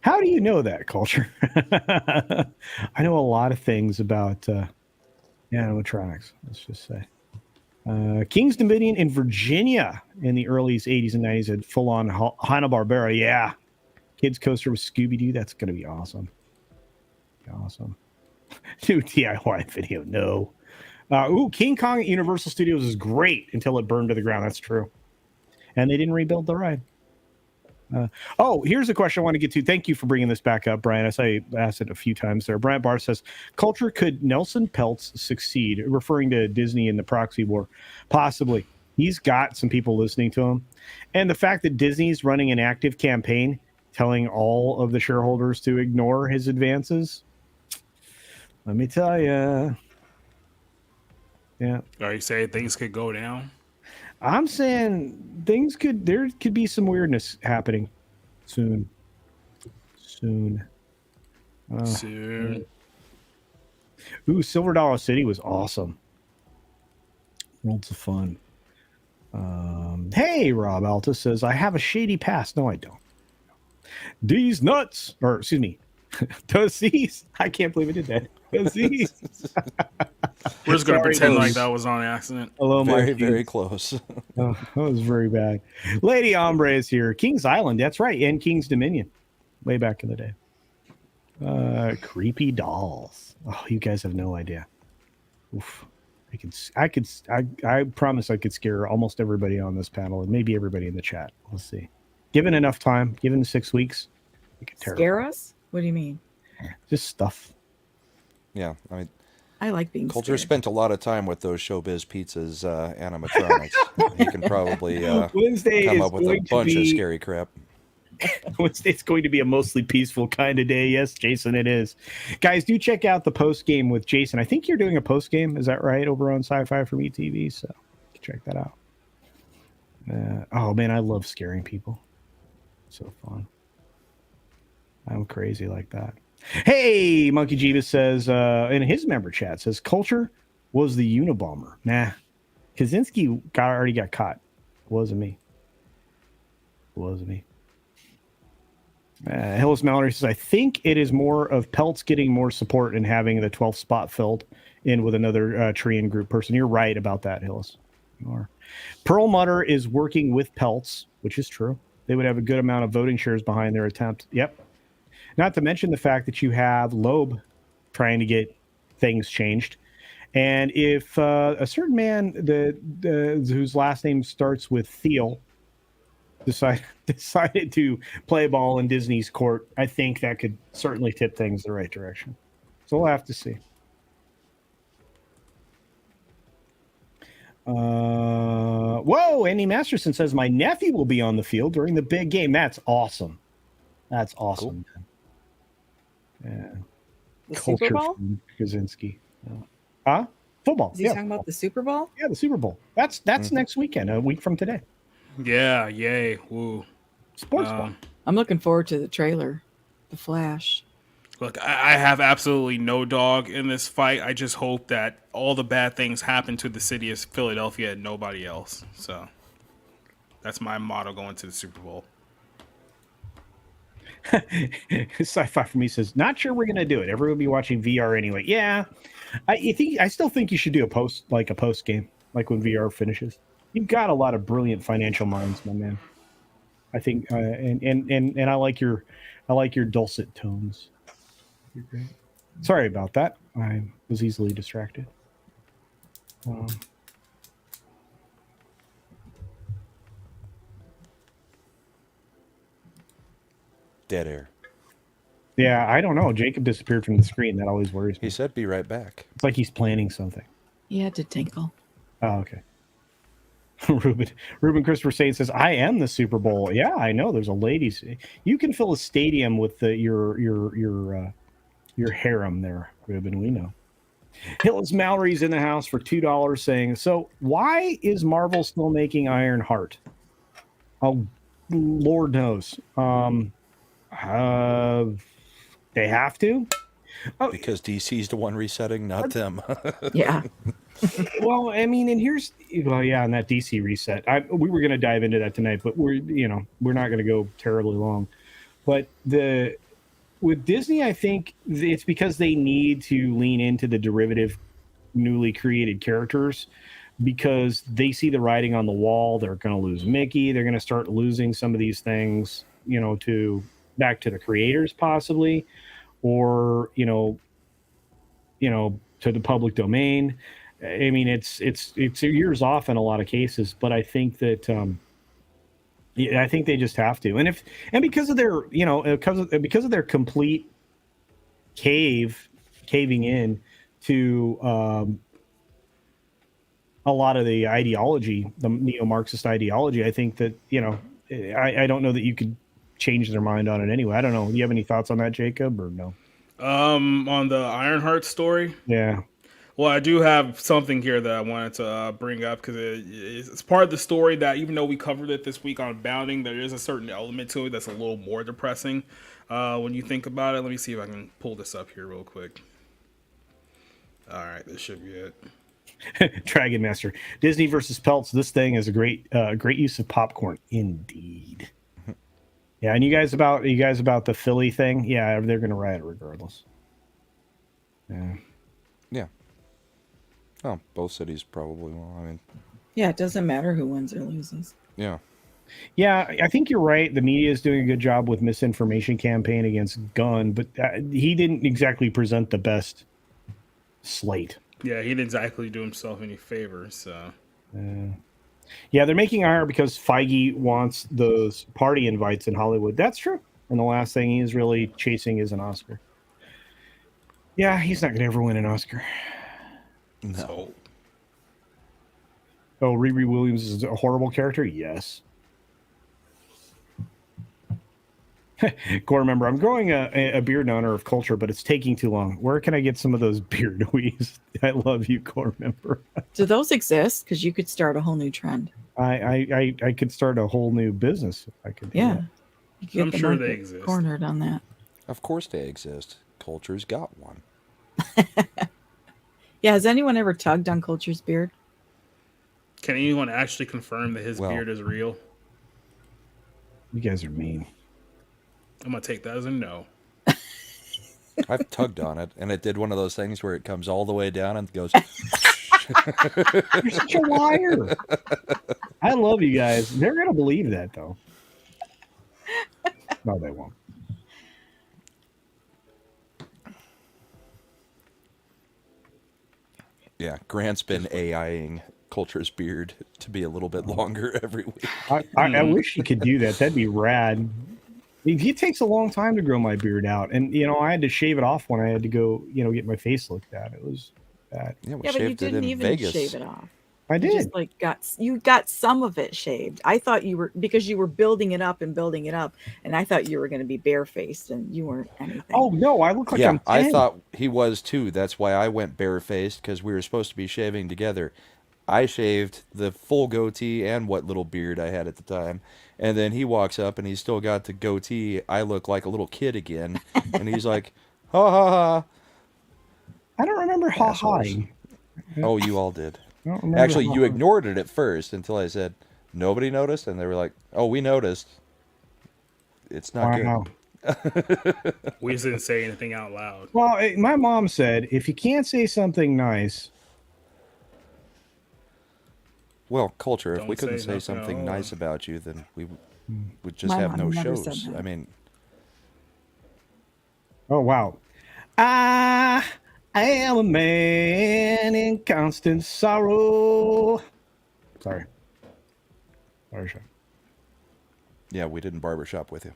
How do you know that, Culture? I know a lot of things about animatronics, let's just say. King's Dominion in Virginia in the early 80s and 90s had full-on Hanna-Barbera. Yeah. Kids coaster with Scooby-Doo. That's going to be awesome. Awesome. New DIY video. No. King Kong at Universal Studios is great until it burned to the ground. That's true. And they didn't rebuild the ride. Here's a question I want to get to. Thank you for bringing this back up, Brian. As I asked it a few times there. Bryant Barr says, Culture, could Nelson Peltz succeed? Referring to Disney and the proxy war. Possibly. He's got some people listening to him. And the fact that Disney's running an active campaign telling all of the shareholders to ignore his advances. Let me tell you. Yeah. Are you saying things could go down? I'm saying there could be some weirdness happening soon. Soon. Silver Dollar City was awesome. Worlds of fun. Hey, Rob Alta says, I have a shady past. No, I don't. These nuts, or excuse me, these. I can't believe I did that. These. We're just going to Sorry, pretend like those. that was on accident. Hello, my Very, kids. very close. Oh, that was very bad. Lady Ombre is here. King's Island, that's right, and King's Dominion, way back in the day. Creepy dolls. Oh, you guys have no idea. Oof. I promise I could scare almost everybody on this panel and maybe everybody in the chat. We'll see. Given enough time, given 6 weeks, we could Scare us? What do you mean? Just stuff. Yeah, I mean, I like being Culture scared. spent a lot of time with those Showbiz Pizzas animatronics. He can probably Wednesday come is up with a going to bunch of be- scary crap. Wednesday's going to be a mostly peaceful kind of day. Yes, Jason, it is. Guys, do check out the post game with Jason. I think you're doing a post game. Is that right? Over on Sci-Fi for Me TV. So check that out. Oh man, I love scaring people. So fun. I'm crazy like that. Hey, Monkey Jeebus says in his member chat says Culture was the Unabomber. Nah, Kaczynski already got caught. Wasn't me. Hillis Mallory says, I think it is more of Peltz getting more support and having the 12th spot filled in with another Treant group person. You're right about that, Hillis. You are. Pearl Mutter is working with Peltz, which is true. They would have a good amount of voting shares behind their attempt. Yep. Not to mention the fact that you have Loeb trying to get things changed. And if a certain man whose last name starts with Thiel decided to play ball in Disney's court, I think that could certainly tip things the right direction. So we'll have to see. Whoa, Andy Masterson says my nephew will be on the field during the big game. That's awesome. That's awesome. Cool. Yeah. The Culture Super Bowl? from Kaczynski. Huh? Football. Is he talking about the Super Bowl? Yeah, the Super Bowl. That's next weekend, a week from today. Yeah, yay, woo. Sports ball. I'm looking forward to the trailer, The Flash. Look, I have absolutely no dog in this fight. I just hope that all the bad things happen to the city of Philadelphia and nobody else. So that's my motto going to the Super Bowl. Sci-Fi for Me says, not sure we're gonna do it. Everyone will be watching VR anyway. Yeah, I still think you should do a post game, like when VR finishes. You've got a lot of brilliant financial minds, my man. I think, and I like your dulcet tones. You're great. Sorry about that. I was easily distracted. Dead air. Yeah, I don't know. Jacob disappeared from the screen. That always worries me. He said, "Be right back." It's like he's planning something. He had to tinkle. Oh, okay. Ruben Christopher Saint says, I am the Super Bowl. Yeah, I know. There's a ladies. You can fill a stadium with your harem there, Ruben. We know. Hillis Mallory's in the house for $2 saying, so why is Marvel still making Iron Heart? Oh, Lord knows. They have to. Oh, because DC's the one resetting, not them. Yeah. Well, I mean, and and that DC reset. We were going to dive into that tonight, but we're not going to go terribly long. But with Disney, I think it's because they need to lean into the derivative, newly created characters, because they see the writing on the wall. They're going to lose Mickey. They're going to start losing some of these things, back to the creators possibly, or to the public domain. I mean, it's years off in a lot of cases, but I think that I think they just have to, and because of their because of their complete caving in to a lot of the ideology, the neo-Marxist ideology. I think that I don't know that you could change their mind on it anyway. I don't know. Do you have any thoughts on that, Jacob, or no? On the Ironheart story? Yeah. Well, I do have something here that I wanted to bring up because it's part of the story that even though we covered it this week on Bounding, there is a certain element to it that's a little more depressing when you think about it. Let me see if I can pull this up here real quick. All right, this should be it. Dragon Master. Disney versus Peltz. This thing is a great use of popcorn. Indeed. Yeah, and you guys about the Philly thing? Yeah, they're going to riot regardless. Yeah. Yeah. Oh, both cities probably will. I mean. Yeah, it doesn't matter who wins or loses. Yeah. Yeah, I think you're right. The media is doing a good job with misinformation campaign against Gunn, but he didn't exactly present the best slate. Yeah, he didn't exactly do himself any favors. So Yeah, they're making ire because Feige wants those party invites in Hollywood. That's true. And the last thing he's really chasing is an Oscar. Yeah, he's not going to ever win an Oscar. No. so Oh, Riri Williams is a horrible character? Yes. Core member, I'm growing a beard in honor of culture, but it's taking too long. Where can I get some of those beard weaves? I love you, core member. Do those exist? Because you could start a whole new trend. I could start a whole new business if I could do Yeah. that. You could get I'm the sure they market exist. cornered on that. Of course they exist. Culture's got one. Yeah, has anyone ever tugged on Culture's beard? can anyone actually confirm that his Well- beard is real? You guys are mean. I'm gonna take that as a no. I've tugged on it, and it did one of those things where it comes all the way down and goes. You're such a liar. I love you guys. They're going to believe that, though. No, they won't. Yeah, Grant's been AIing Culture's beard to be a little bit longer every week. I wish you could do that. That'd be rad. It takes a long time to grow my beard out. And, I had to shave it off when I had to go, get my face looked at. It was bad. Yeah, we Yeah, but you shaved it didn't in even Vegas. shave it off. I You did. just you got some of it shaved. I thought you were, because you were building it up, and I thought you were going to be barefaced, and you weren't anything. Oh, no, I look like Yeah, I'm 10. I thought he was too. That's why I went barefaced, because we were supposed to be shaving together. I shaved the full goatee and what little beard I had at the time. And then he walks up and he's still got the goatee. I look like a little kid again. And he's like, ha ha ha. I don't remember ha-haing. Oh, you all did. I don't remember Actually, you ha-haing. ignored it at first until I said, nobody noticed? And they were like, oh, we noticed. It's not Wow. good. We just didn't say anything out loud. Well, my mom said, if you can't say something nice, Well, Culture, if Don't we couldn't say say nothing something at all. nice about you, then we would just My have mom no never said shows. that. I mean, oh, wow. I am a man in constant sorrow. Sorry. Sean. yeah, we didn't barbershop with you.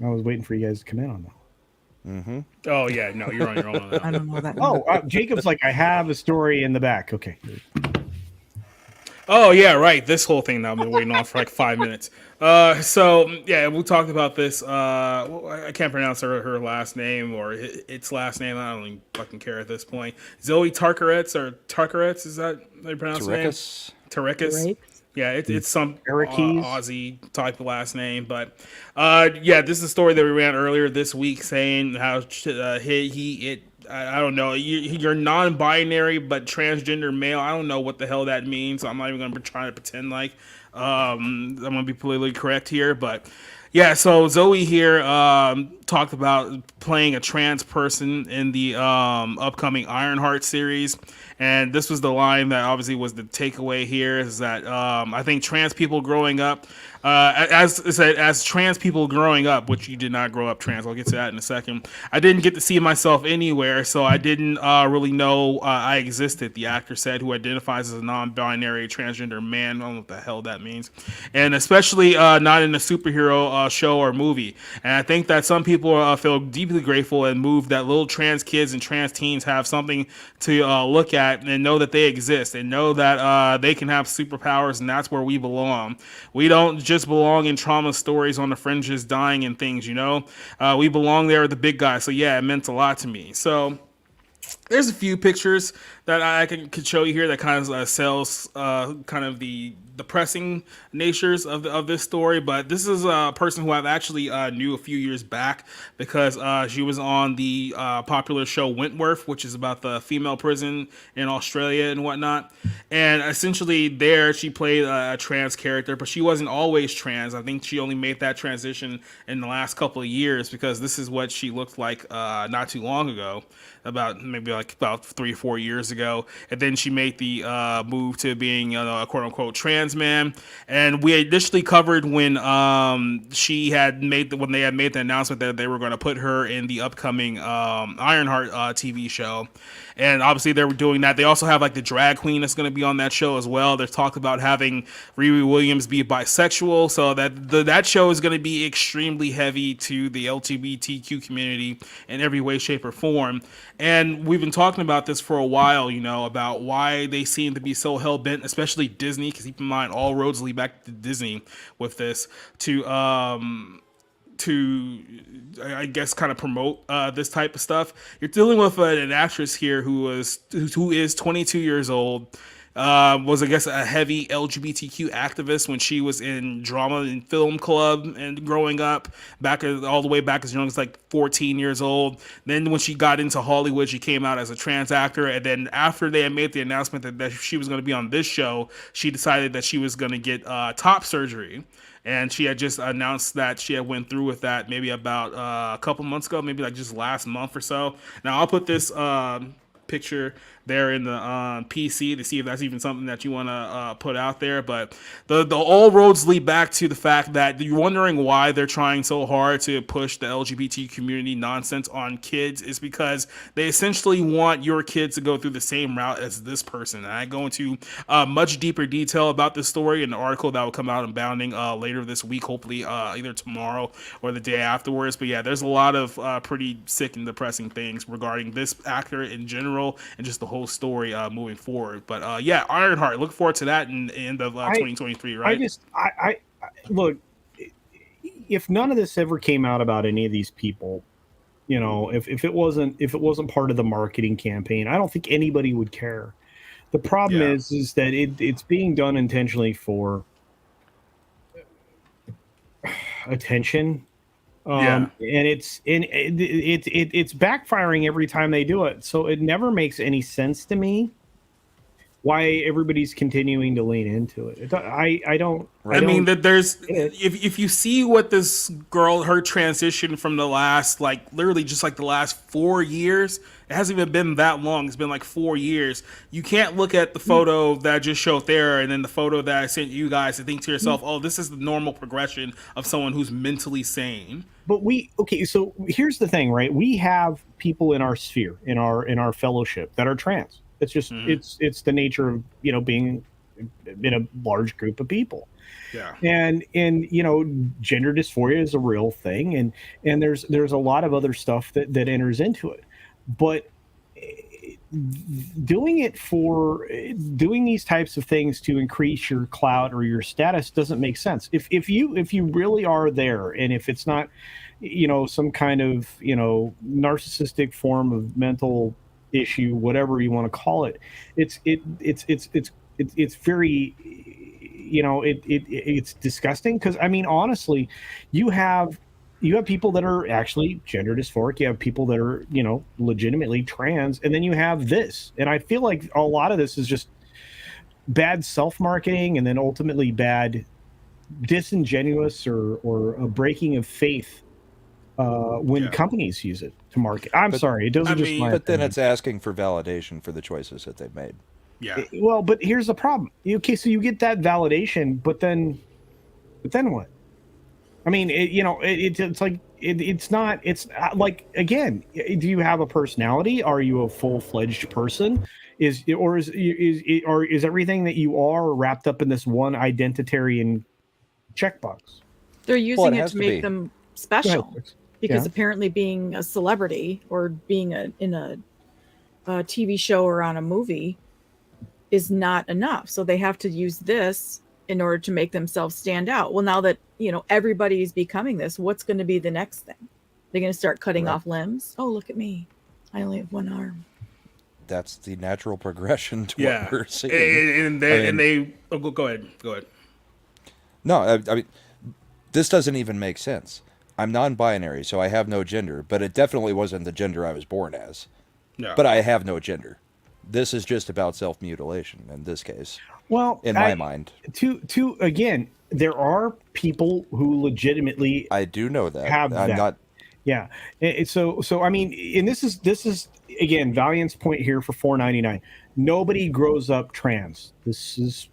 I was waiting for you guys to come in on that. Mm-hmm. Oh yeah, no, you're on your own on that. I don't know that. Oh, Jacob's like, I have a story in the back. Okay. Oh yeah, right. This whole thing that I've been waiting on for like 5 minutes. So yeah, we talked about this. I can't pronounce her last name or its last name. I don't even fucking care at this point. Zoe Tarkaretz, is that how you pronounce her name? Tarekas. Right? Yeah, it's some Cherokee. Aussie type of last name, but yeah, this is a story that we ran earlier this week saying how I don't know, you're non-binary but transgender male. I don't know what the hell that means. So I'm not even going to try to pretend like I'm going to be politically correct here, but yeah. So Zoe here talked about playing a trans person in the upcoming Ironheart series. And this was the line that obviously was the takeaway here, is that I think trans people growing up, as trans people growing up, which you did not grow up trans, I'll get to that in a second, I didn't get to see myself anywhere, so I didn't really know I existed, the actor said, who identifies as a non-binary transgender man. I don't know what the hell that means. And especially not in a superhero show or movie. And I think that some people feel deeply grateful and moved that little trans kids and trans teens have something to look at and know that they exist and know that they can have superpowers, and that's where we belong. We don't just belong in trauma stories on the fringes dying and things, we belong there with the big guys. So yeah, it meant a lot to me. So there's a few pictures that I could show you here that kind of sells kind of the depressing natures of this story. But this is a person who I've actually knew a few years back because she was on the popular show Wentworth, which is about the female prison in Australia and whatnot. And essentially there she played a trans character, but she wasn't always trans. I think she only made that transition in the last couple of years because this is what she looked like not too long ago, about maybe like about 3 or 4 years ago, and then she made the move to being a quote unquote trans man. And we initially covered when when they had made the announcement that they were going to put her in the upcoming Ironheart TV show. And obviously they were doing that. They also have like the drag queen that's going to be on that show as well. There's talk about having Riri Williams be bisexual, so that show is going to be extremely heavy to the LGBTQ community in every way, shape, or form. And we've been talking about this for a while, about why they seem to be so hell bent, especially Disney, because keep in mind all roads lead back to Disney with this to I guess kind of promote this type of stuff. You're dealing with an actress here who is 22 years old. Was I guess a heavy LGBTQ activist when she was in drama and film club and growing up all the way back as young as like 14 years old. Then when she got into Hollywood, she came out as a trans actor. And then after they had made the announcement that she was going to be on this show, she decided that she was going to get top surgery. And she had just announced that she had went through with that maybe about a couple months ago, maybe like just last month or so. Now I'll put this picture there in the PC to see if that's even something that you want to put out there. But the all roads lead back to the fact that you're wondering why they're trying so hard to push the LGBT community nonsense on kids is because they essentially want your kids to go through the same route as this person. And I go into much deeper detail about this story in the article that will come out in Bounding later this week, hopefully either tomorrow or the day afterwards. But yeah, there's a lot of pretty sick and depressing things regarding this actor in general and just the whole story moving forward. But yeah, Ironheart, look forward to that in the end of 2023, right? I look, if none of this ever came out about any of these people, if it wasn't part of the marketing campaign, I don't think anybody would care. The problem is that it's being done intentionally for attention. And it's backfiring every time they do it. So it never makes any sense to me why everybody's continuing to lean into it. I don't. I mean that there's if you see what this girl, her transition from the last literally just the last 4 years, it hasn't even been that long. It's been like 4 years. You can't look at the photo that I just showed there and then the photo that I sent you guys and think to yourself, oh, this is the normal progression of someone who's mentally sane. But so here's the thing, right? We have people in our sphere, in our fellowship that are trans. It's just it's the nature of being in a large group of people. Yeah. And gender dysphoria is a real thing, and there's a lot of other stuff that enters into it. But doing these types of things to increase your clout or your status doesn't make sense. If you really are there, and if it's not some kind of narcissistic form of mental issue, whatever you want to call it, it's very it's disgusting. Because I mean, honestly, you have people that are actually gender dysphoric, you have people that are legitimately trans, and then you have this. And I feel like a lot of this is just bad self-marketing, and then ultimately bad disingenuous or a breaking of faith when companies use it to market. Sorry, it doesn't just. But then it's asking for validation for the choices that they've made. Yeah. Well, but here's the problem. Okay, so you get that validation, but then what? I mean, it's like it's not. It's like, again, do you have a personality? Are you a full-fledged person? Is everything that you are wrapped up in this one identitarian checkbox? They're using it to make them special. Because Yeah. apparently being a celebrity or being in a TV show or on a movie is not enough. So they have to use this in order to make themselves stand out. Well, now that, everybody's becoming this, what's going to be the next thing? They're going to start cutting off limbs. Oh, look at me. I only have one arm. That's the natural progression to what we're seeing. Go ahead. No, I mean, this doesn't even make sense. I'm non-binary, so I have no gender, but it definitely wasn't the gender I was born as. No. But I have no gender. This is just about self-mutilation in this case. Well, in my mind. Again, there are people who legitimately I do know that. have I'm that. not Yeah. So I mean, and this is again Valiant's point here for $4.99. Nobody grows up trans. This is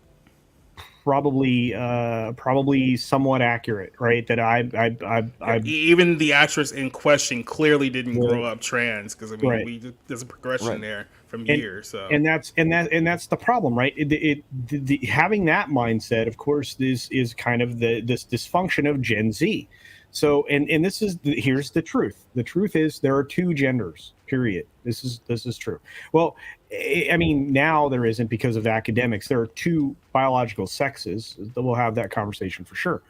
probably somewhat accurate, right? That even the actress in question clearly didn't grow up trans, because I mean, right. there's a progression Right. there from And, years. So and that's the problem, right? Having that mindset, of course, is kind of this dysfunction of Gen Z. So and this is here's the truth. The truth is there are two genders. Period. This is true. Well, I mean now there isn't because of academics. There are two biological sexes. We'll have that conversation for sure.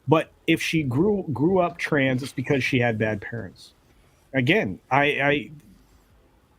But if she grew up trans, it's because she had bad parents. Again,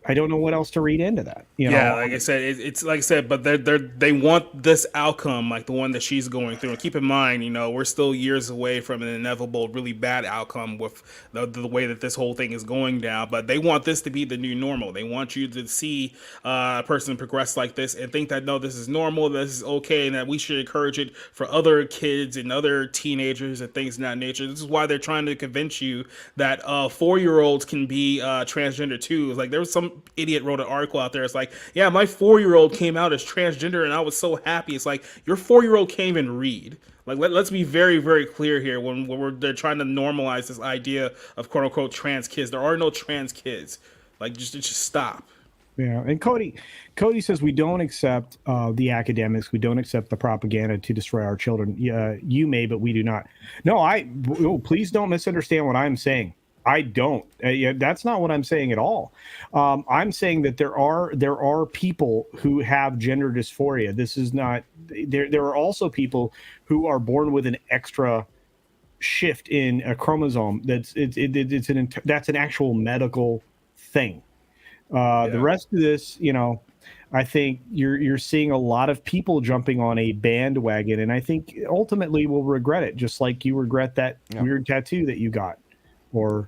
I don't know what else to read into that. yeah, like I said, it's like I said, but they want this outcome, like the one that she's going through. And keep in mind, we're still years away from an inevitable, really bad outcome with the way that this whole thing is going down. But they want this to be the new normal. They want you to see a person progress like this and think that no, this is normal, this is okay, and that we should encourage it for other kids and other teenagers and things of that nature. This is why they're trying to convince you that 4-year-olds can be transgender too. Like there was some idiot wrote an article out there. It's like, yeah, my 4-year-old came out as transgender and I was so happy. It's like your 4-year-old can't even read. Like let's be very, very clear here when they're trying to normalize this idea of quote unquote trans kids. There are no trans kids. Like just stop. Yeah, and Cody says we don't accept the academics. We don't accept the propaganda to destroy our children. You may, but we do not. No, please don't misunderstand what I'm saying. I don't. That's not what I'm saying at all. I'm saying that there are people who have gender dysphoria. This is not. There are also people who are born with an extra shift in a chromosome. That's an actual medical thing. The rest of this, I think you're seeing a lot of people jumping on a bandwagon, and I think ultimately we'll regret it, just like you regret that weird tattoo that you got, or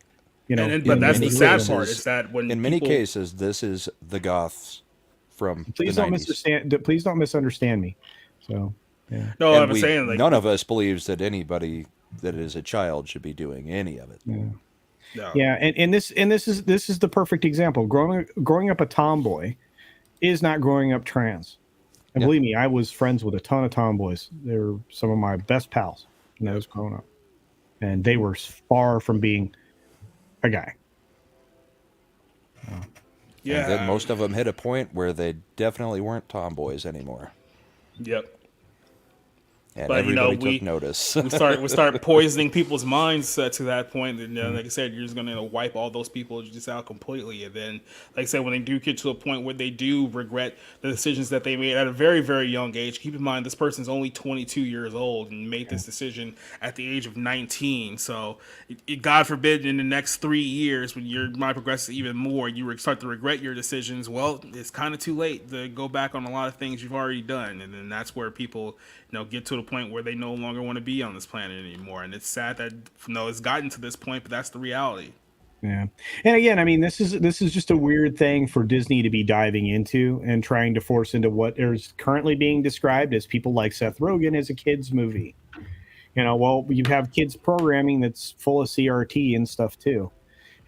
but that's the sad part is that when in many cases this is the goths from please the don't 90s. please don't misunderstand me. So yeah. No, And I'm saying like none of us believes that anybody that is a child should be doing any of it. Yeah. no. Yeah, and this is the perfect example. Growing up a tomboy is not growing up trans. And believe me, I was friends with a ton of tomboys. They were some of my best pals when I was growing up, and they were far from being a guy. Yeah. And then most of them hit a point where they definitely weren't tomboys anymore. Yep. And But everybody we took notice. we start poisoning people's minds to that point, and like I said, you're just gonna wipe all those people just out completely. And then, like I said, when they do get to a point where they do regret the decisions that they made at a very, very young age. Keep in mind, this person's only 22 years old and made this decision at the age of 19. So, God forbid, in the next 3 years, when your mind progresses even more, you start to regret your decisions. Well, it's kind of too late to go back on a lot of things you've already done, and then that's where people get to the point where they no longer want to be on this planet anymore. And it's sad that it's gotten to this point, but that's the reality. Yeah. And again, I mean, this is just a weird thing for Disney to be diving into and trying to force into what is currently being described as people like Seth Rogen as a kids movie. Well, you have kids programming that's full of CRT and stuff too.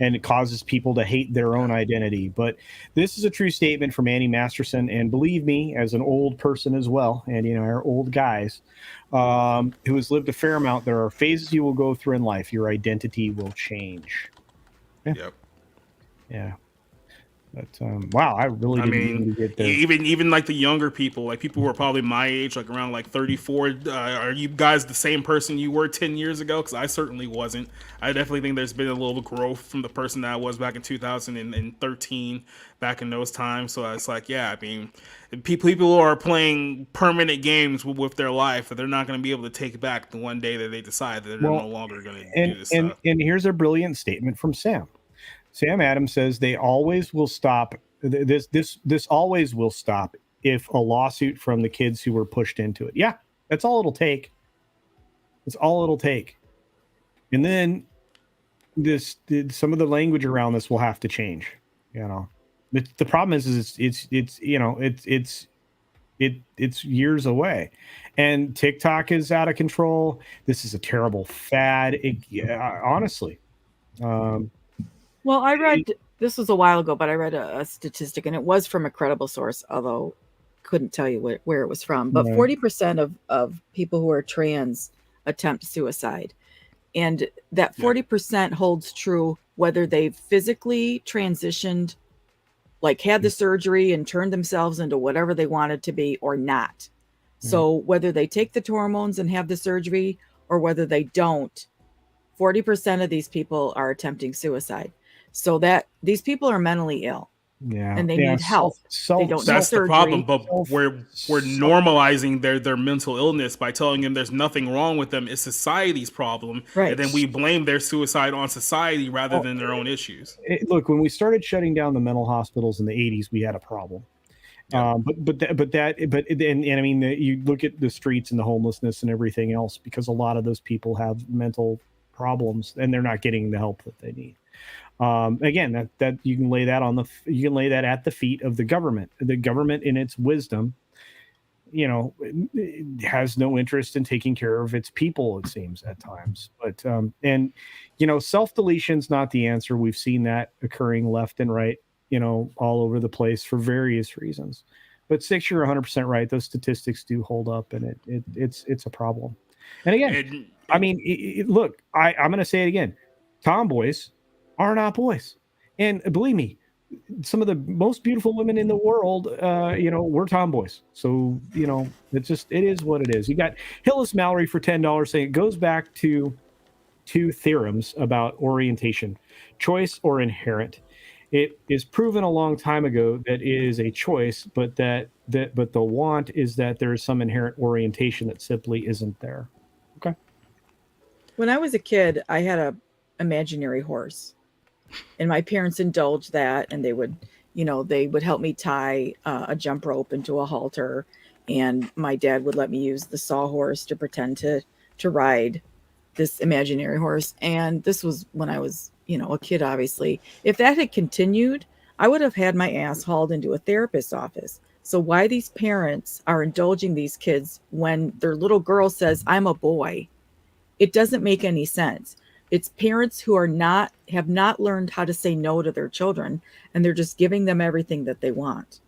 And it causes people to hate their own identity. But this is a true statement from Annie Masterson. And believe me, as an old person as well, and our old guys, who has lived a fair amount, there are phases you will go through in life. Your identity will change. Yeah. Yep. Yeah. But wow, I really didn't get this. Even like the younger people, like people who are probably my age, like around like 34, are you guys the same person you were 10 years ago? Because I certainly wasn't. I definitely think there's been a little growth from the person that I was back in 2013, back in those times. So it's like, yeah, I mean, people are playing permanent games with their life that they're not going to be able to take back the one day that they decide that they're no longer going to do this stuff. And here's a brilliant statement from Sam. Sam Adams says they always will stop. This always will stop if a lawsuit from the kids who were pushed into it. Yeah, that's all it'll take. That's all it'll take. And then some of the language around this will have to change. The problem is it's years away, and TikTok is out of control. This is a terrible fad. Honestly. Well, I read this was a while ago, but I read a statistic, and it was from a credible source, although couldn't tell you where it was from. But 40% of people who are trans attempt suicide, and that 40% holds true whether they've physically transitioned, like had the surgery and turned themselves into whatever they wanted to be, or not. So whether they take the hormones and have the surgery, or whether they don't, 40% of these people are attempting suicide. So that these people are mentally ill. Yeah, and they need help. They don't need That's the surgery. problem. But we're normalizing their mental illness by telling them there's nothing wrong with them. It's society's problem, Right. and then we blame their suicide on society rather than their own issues. Look, when we started shutting down the mental hospitals in the 80s, we had a problem. Yeah. I mean, you look at the streets and the homelessness and everything else, because a lot of those people have mental problems and they're not getting the help that they need. Again, that you can lay that at the feet of the government. The government, in its wisdom, has no interest in taking care of its people, it seems at times. But self-deletion's not the answer. We've seen that occurring left and right, all over the place for various reasons. But Six, you're 100% right. Those statistics do hold up, and it's a problem. And again, look, I'm going to say it again. Tomboys are not boys. And believe me, some of the most beautiful women in the world, we're tomboys. So, it is what it is. You got Hillis Mallory for $10 saying it goes back to two theorems about orientation, choice or inherent. It is proven a long time ago that it is a choice, but but the want is that there is some inherent orientation that simply isn't there. Okay. When I was a kid, I had a imaginary horse, and my parents indulged that, and they would help me tie a jump rope into a halter, and my dad would let me use the sawhorse to pretend to ride this imaginary horse. And this was when I was, a kid, obviously. If that had continued, I would have had my ass hauled into a therapist's office. So why these parents are indulging these kids when their little girl says, "I'm a boy," it doesn't make any sense. It's parents who have not learned how to say no to their children, and they're just giving them everything that they want.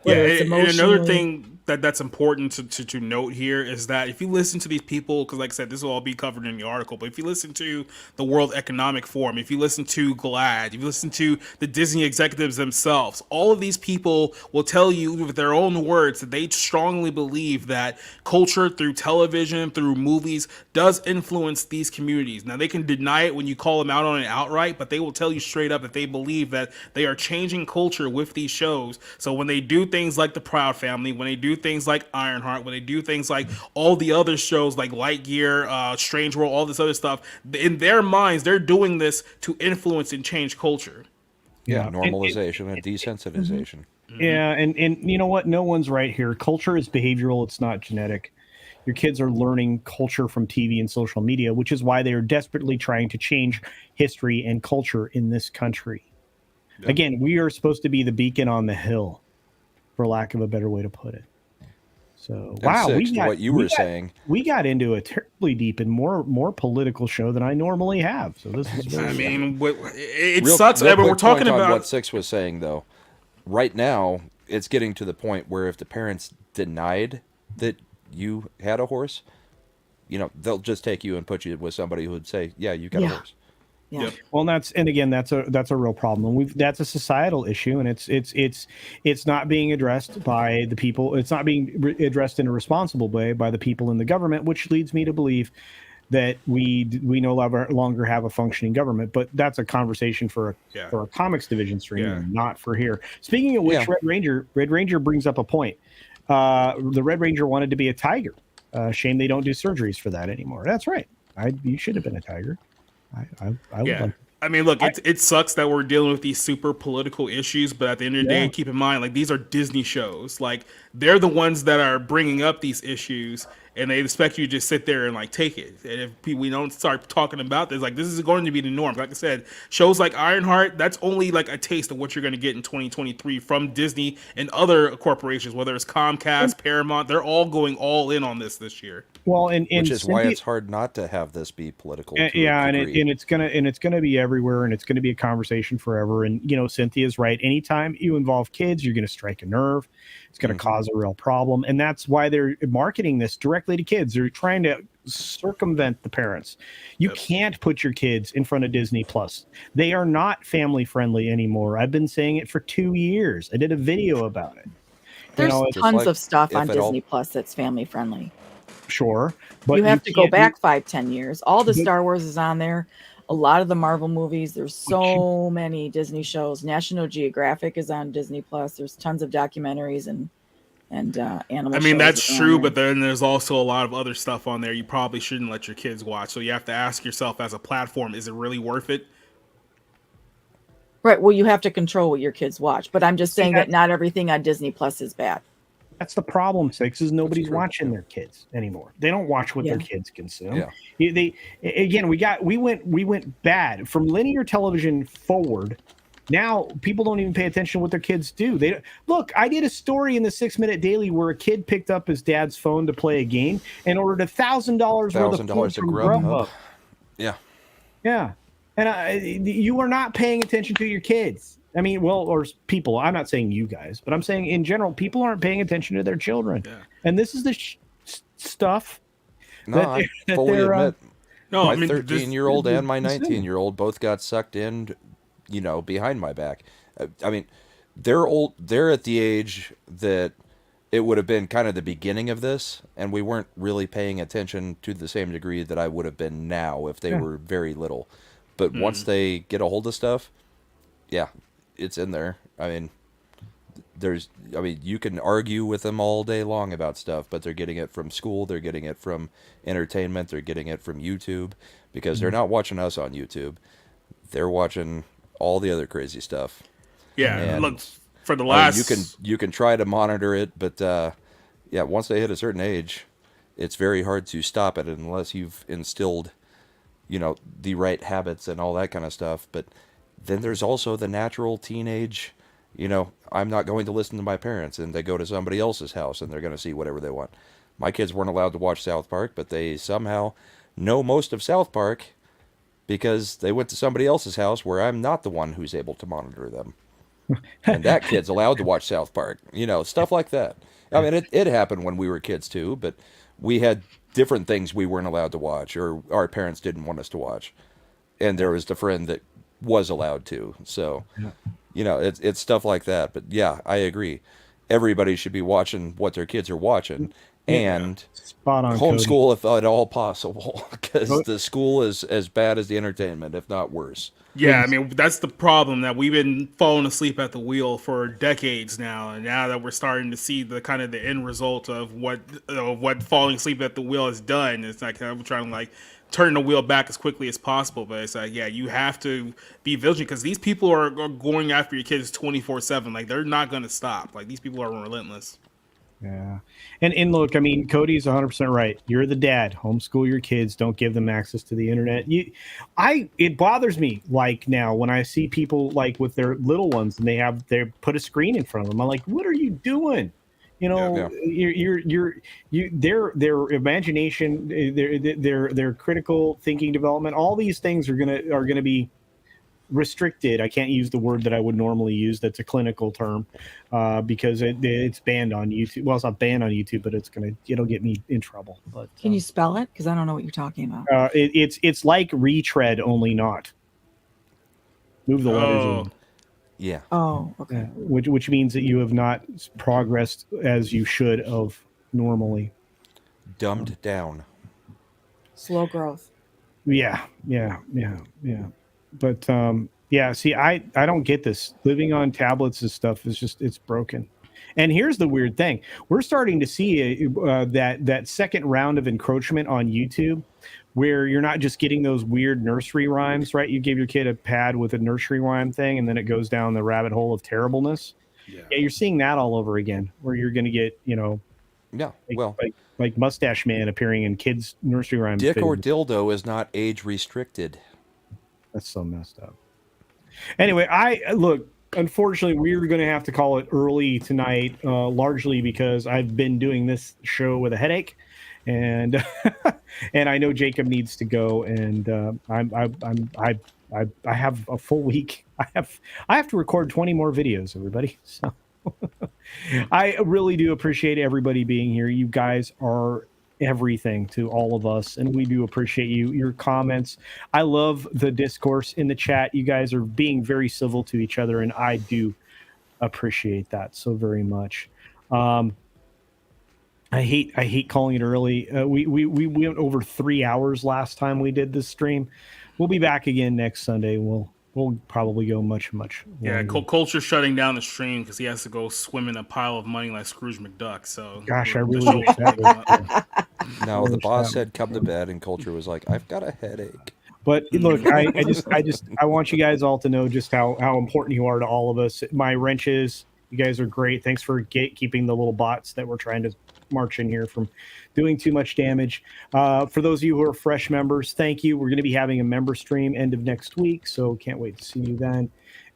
And another thing that's important to note here is that if you listen to these people, because like I said, this will all be covered in the article, but if you listen to the World Economic Forum, if you listen to GLAAD, if you listen to the Disney executives themselves, all of these people will tell you with their own words that they strongly believe that culture through television, through movies, does influence these communities. Now, they can deny it when you call them out on it outright, but they will tell you straight up that they believe that they are changing culture with these shows. So when they do things like The Proud Family, when they do things like Ironheart, when they do things like all the other shows like Lightyear, Strange World, all this other stuff, in their minds, they're doing this to influence and change culture. Yeah, normalization and desensitization. Yeah, and you know what? No one's right here. Culture is behavioral. It's not genetic. Your kids are learning culture from TV and social media, which is why they are desperately trying to change history and culture in this country. Yeah. Again, we are supposed to be the beacon on the hill, for lack of a better way to put it. So, wow, we got into a terribly deep and more political show than I normally have. So this is it sucks. We're talking about what Six was saying, though. Right now, it's getting to the point where if the parents denied that you had a horse, they'll just take you and put you with somebody who would say, "Yeah, you got a horse." Yeah. Yep. Well, that's a real problem. That's a societal issue, and it's not being addressed by the people. It's not being addressed in a responsible way by the people in the government, which leads me to believe that we no longer have a functioning government. But that's a conversation for a comics division stream, not for here. Speaking of which, Red Ranger brings up a point. The Red Ranger wanted to be a tiger. Shame they don't do surgeries for that anymore. That's right. You should have been a tiger. I would like. I mean, look, it sucks that we're dealing with these super political issues, but at the end of the day, keep in mind, like, these are Disney shows. Like, they're the ones that are bringing up these issues, and they expect you to just sit there and, like, take it. And if we don't start talking about this, like, this is going to be the norm. Like I said, shows like Ironheart, that's only, like, a taste of what you're going to get in 2023 from Disney and other corporations, whether it's Comcast, Paramount. They're all going all in on this year. Well, and which is why Cynthia, it's hard not to have this be political. yeah, and it's gonna be everywhere, and it's gonna be a conversation forever. And Cynthia's right. Anytime you involve kids, you're gonna strike a nerve. It's gonna cause a real problem, and that's why they're marketing this directly to kids. They're trying to circumvent the parents. You can't put your kids in front of Disney Plus. They are not family friendly anymore. I've been saying it for 2 years. I did a video about it. There's tons like of stuff on if it all- Disney Plus that's family friendly. Sure, but You have to go can't- back 5-10 years. All the But- Star Wars is on there. A lot of the Marvel movies. There's so many Disney shows. National Geographic is on Disney Plus. There's tons of documentaries and animal. I mean, shows that's that are on true, there. but then there's also a lot of other stuff on there you probably shouldn't let your kids watch. So you have to ask yourself, as a platform, is it really worth it? Right. Well, you have to control what your kids watch. But I'm just saying that not everything on Disney Plus is bad. That's the problem, Six, is nobody's watching their kids anymore. They don't watch what their Yeah. kids consume. Yeah. We went bad from linear television forward. Now people don't even pay attention to what their kids do. Look. I did a story in the 6 Minute Daily where a kid picked up his dad's phone to play a game and ordered $1,000 worth of food to from Grubhub. Grubhub. Yeah. Yeah, and you are not paying attention to your kids. I mean, or people. I'm not saying you guys, but I'm saying in general, people aren't paying attention to their children. Yeah. And this is the stuff. No, I fully admit. No, My I mean, 13-year-old and my 19-year-old both got sucked in, behind my back. I mean, they're old. They're at the age that it would have been kind of the beginning of this, and we weren't really paying attention to the same degree that I would have been now if they were very little. But once they get a hold of stuff, yeah, it's in there. I mean, you can argue with them all day long about stuff, but they're getting it from school, they're getting it from entertainment, they're getting it from YouTube, because they're not watching us on YouTube. They're watching all the other crazy stuff. Yeah, And, look, for the last... you can try to monitor it, but once they hit a certain age, it's very hard to stop it unless you've instilled, the right habits and all that kind of stuff. But then there's also the natural teenage, I'm not going to listen to my parents, and they go to somebody else's house and they're going to see whatever they want. My kids weren't allowed to watch South Park, but they somehow know most of South Park because they went to somebody else's house where I'm not the one who's able to monitor them. And that kid's allowed to watch South Park, stuff like that. I mean, it happened when we were kids too, but we had different things we weren't allowed to watch, or our parents didn't want us to watch. And there was the friend that was allowed to. So, it's stuff like that. But yeah, I agree. Everybody should be watching what their kids are watching, and Spot on, homeschool if at all possible, because the school is as bad as the entertainment, if not worse. Yeah, I mean, that's the problem, that we've been falling asleep at the wheel for decades now, and now that we're starting to see the kind of the end result of what falling asleep at the wheel has done, it's like I'm trying to turn the wheel back as quickly as possible. But it's like, yeah, you have to be vigilant, because these people are going after your kids 24/7. Like, they're not going to stop. Like, these people are relentless. Yeah. And look, I mean, Cody's 100% right. You're the dad. Homeschool your kids. Don't give them access to the internet. It bothers me, now when I see people with their little ones and they put a screen in front of them. I'm like, what are you doing? Their imagination, their critical thinking development, all these things are gonna be restricted. I can't use the word that I would normally use. That's a clinical term, because it's banned on YouTube. Well, it's not banned on YouTube, but it'll get me in trouble. But Can you spell it? Because I don't know what you're talking about. It's like retread, only not. Move the letters in. Yeah. Oh, okay. Which means that you have not progressed as you should have normally. Dumbed down. Slow growth. Yeah. But see, I don't get this. Living on tablets and stuff is it's broken. And here's the weird thing: we're starting to see that second round of encroachment on YouTube, where you're not just getting those weird nursery rhymes, right? You give your kid a pad with a nursery rhyme thing, and then it goes down the rabbit hole of terribleness. Yeah, you're seeing that all over again, where you're going to get like Mustache Man appearing in kids' nursery rhymes. Dick or dildo is not age restricted. That's so messed up. Anyway, unfortunately, we're going to have to call it early tonight, largely because I've been doing this show with a headache, and and I know Jacob needs to go, and I have a full week. I have to record 20 more videos, everybody. So I really do appreciate everybody being here. You guys are everything to all of us, and we do appreciate your comments. I love the discourse in the chat. You guys are being very civil to each other, and I do appreciate that so very much. I hate calling it early. We went over 3 hours last time we did this stream. We'll be back again next Sunday. We'll probably go much longer. Yeah, Culture shutting down the stream because he has to go swim in a pile of money like Scrooge McDuck. So gosh, I really wish that was. No, the boss said come to bed, and Culture was like, I've got a headache. But look, I want you guys all to know just how important you are to all of us. My wrenches, you guys are great. Thanks for keeping the little bots that we're trying to march in here from doing too much damage. For those of you who are fresh members, thank you. We're going to be having a member stream end of next week, so can't wait to see you then.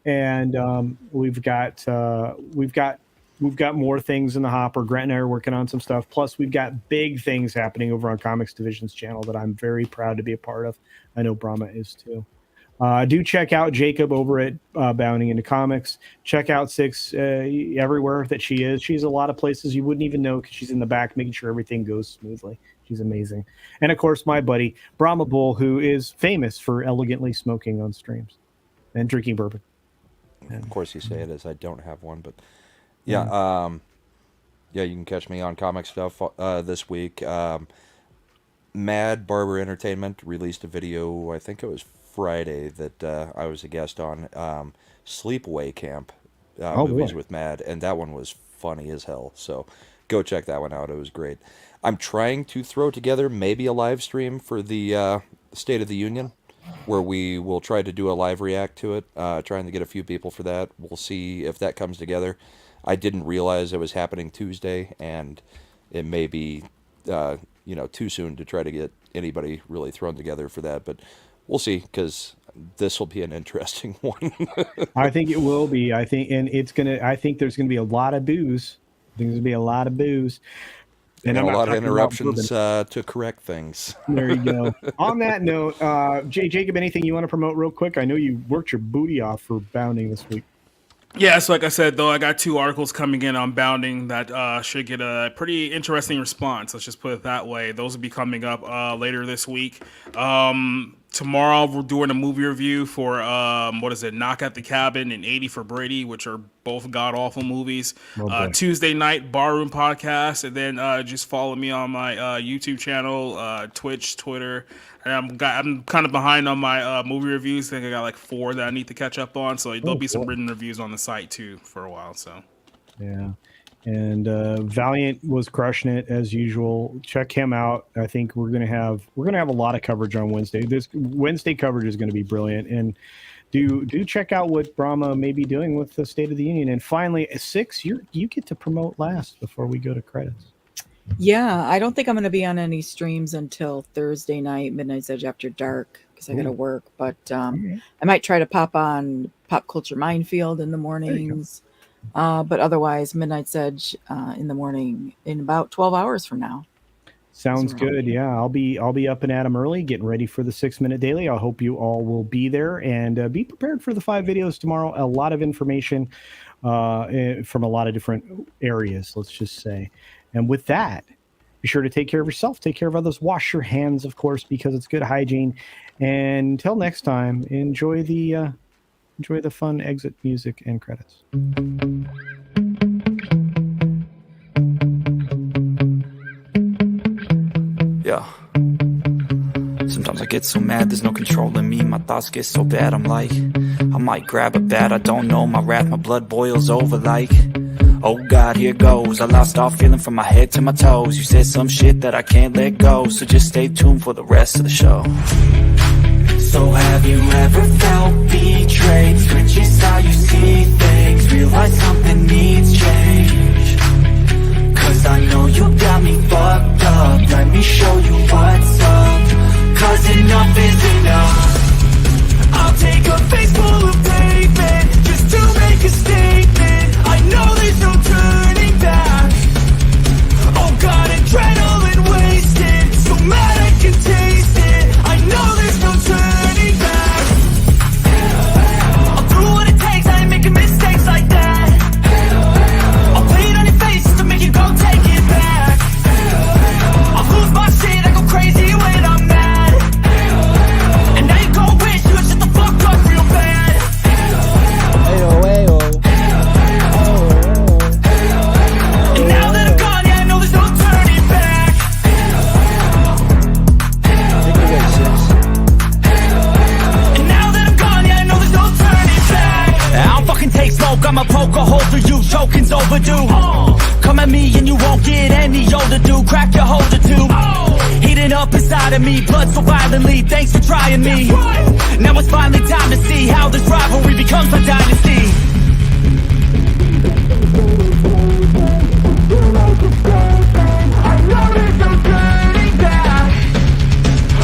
And we've got more things in the hopper. Grant and I are working on some stuff. Plus, we've got big things happening over on Comics Division's channel that I'm very proud to be a part of. I know Brahma is too. Do check out Jacob over at Bounding Into Comics. Check out Six everywhere that she is. She's a lot of places you wouldn't even know because she's in the back making sure everything goes smoothly. She's amazing. And, of course, my buddy, Brahma Bull, who is famous for elegantly smoking on streams and drinking bourbon. Of course you say it as I don't have one, but yeah, you can catch me on comic stuff this week. Mad Barber Entertainment released a video, I think it was Friday, that I was a guest on, Sleepaway Camp movies with Mad, and that one was funny as hell, so go check that one out. It was great. I'm trying to throw together maybe a live stream for the State of the Union, where we will try to do a live react to it, trying to get a few people for that. We'll see if that comes together. I didn't realize it was happening Tuesday, and it may be too soon to try to get anybody really thrown together for that, but we'll see, because this will be an interesting one. I think it will be. I think there's gonna be a lot of booze. There's gonna be a lot of booze. And a lot of interruptions to correct things. There you go. On that note, Jacob, anything you want to promote real quick? I know you worked your booty off for Bounding this week. Yeah, so like I said, though, I got 2 articles coming in on Bounding that should get a pretty interesting response. Let's just put it that way. Those will be coming up later this week. Tomorrow we're doing a movie review for Knock at the Cabin and 80 for Brady, which are both god-awful movies. Tuesday night, Barroom Podcast, and then just follow me on my YouTube channel, Twitch, Twitter. And I'm kind of behind on my movie reviews. I think I got like 4 that I need to catch up on, so there'll be some written reviews on the site too for a while. So yeah. And Valiant was crushing it as usual. Check him out. I think we're gonna have a lot of coverage on Wednesday. This Wednesday coverage is going to be brilliant. And do check out what Brahma may be doing with the State of the Union. And finally, 6, you get to promote last before we go to credits. Yeah, I don't think I'm going to be on any streams until Thursday night, Midnight's Edge After Dark, because I got to work. But I might try to pop on Pop Culture Minefield in the mornings. But otherwise, Midnight's Edge in the morning in about 12 hours from now. Sounds good. Yeah, I'll be up and at 'em early, getting ready for the 6-minute daily. I hope you all will be there, and be prepared for the 5 videos tomorrow. A lot of information from a lot of different areas, let's just say. And with that, be sure to take care of yourself, take care of others, wash your hands, of course, because it's good hygiene. And until next time, enjoy the fun exit music and credits. Yeah. Sometimes I get so mad, there's no controlling me. My thoughts get so bad, I'm like, I might grab a bat, I don't know. My wrath, my blood boils over like, oh God, here goes. I lost all feeling from my head to my toes. You said some shit that I can't let go, so just stay tuned for the rest of the show. So have you ever felt betrayed? Switches how you see things, realize something needs change. Cause I know you got me fucked up, let me show you what's up. Cause enough is enough. I'll take a face full of pavement just to make a statement. I know there's no turning back. Oh God, adrenaline wasted. don't get any older, dude. Crack your holder too. Heating up inside of me, blood so violently. Thanks for trying me. Now it's finally time to see how this rivalry becomes a dynasty.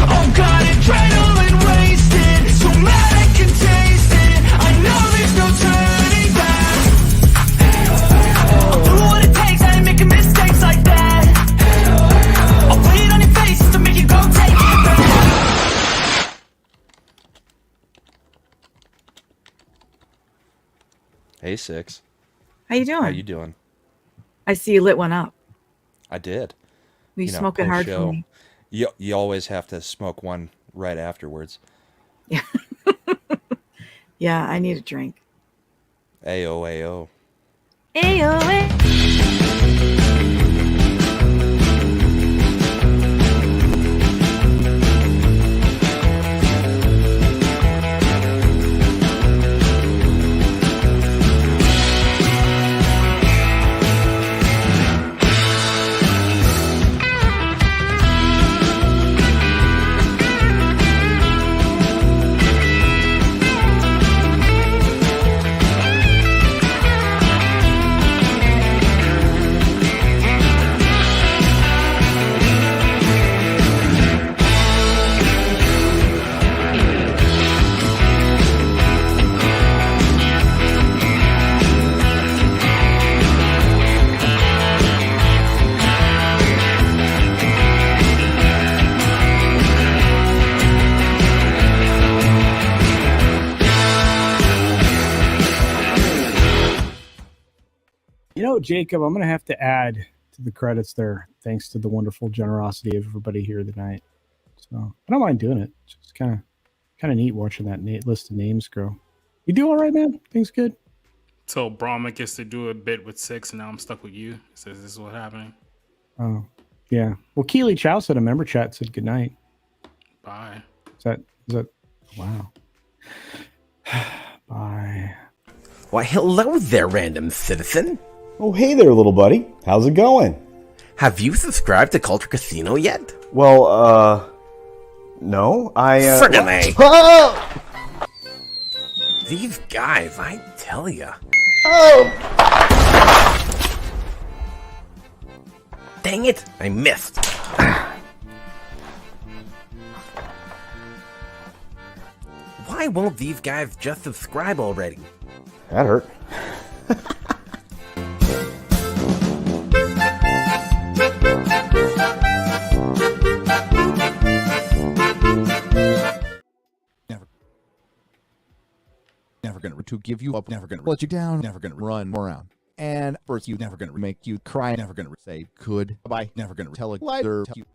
Oh God, adrenaline wasted, so mad I can taste it. I know there's no turning back. I'll do what it takes, I ain't making mistakes like that. I'll put it on your face to make you go take it back. Hey, Six. How you doing? How you doing? I see you lit one up. I did. You smoking hard for post-show, me. You always have to smoke one right afterwards. Yeah. Yeah, I need a drink. Ayo, ayo. Ayo. You know, Jacob, I'm going to have to add to the credits there, thanks to the wonderful generosity of everybody here tonight. So I don't mind doing it. It's just kind of neat watching that list of names grow. You do all right, man? Things good? So Brahma gets to do a bit with Six, and now I'm stuck with you. Says this is what's happening. Oh, yeah. Well, Keely Chow said a member chat said good night. Bye. Is that? Wow. Bye. Why, hello there, random citizen. Oh, hey there, little buddy. How's it going? Have you subscribed to Culture Casino yet? Well, no, Friggin' A. Oh! These guys, I tell ya. Oh! Dang it, I missed. Why won't these guys just subscribe already? That hurt. Never gonna to give you up, never gonna let you down, never gonna run around. And first, you never gonna make you cry, never gonna say goodbye, never gonna tell a lie to you.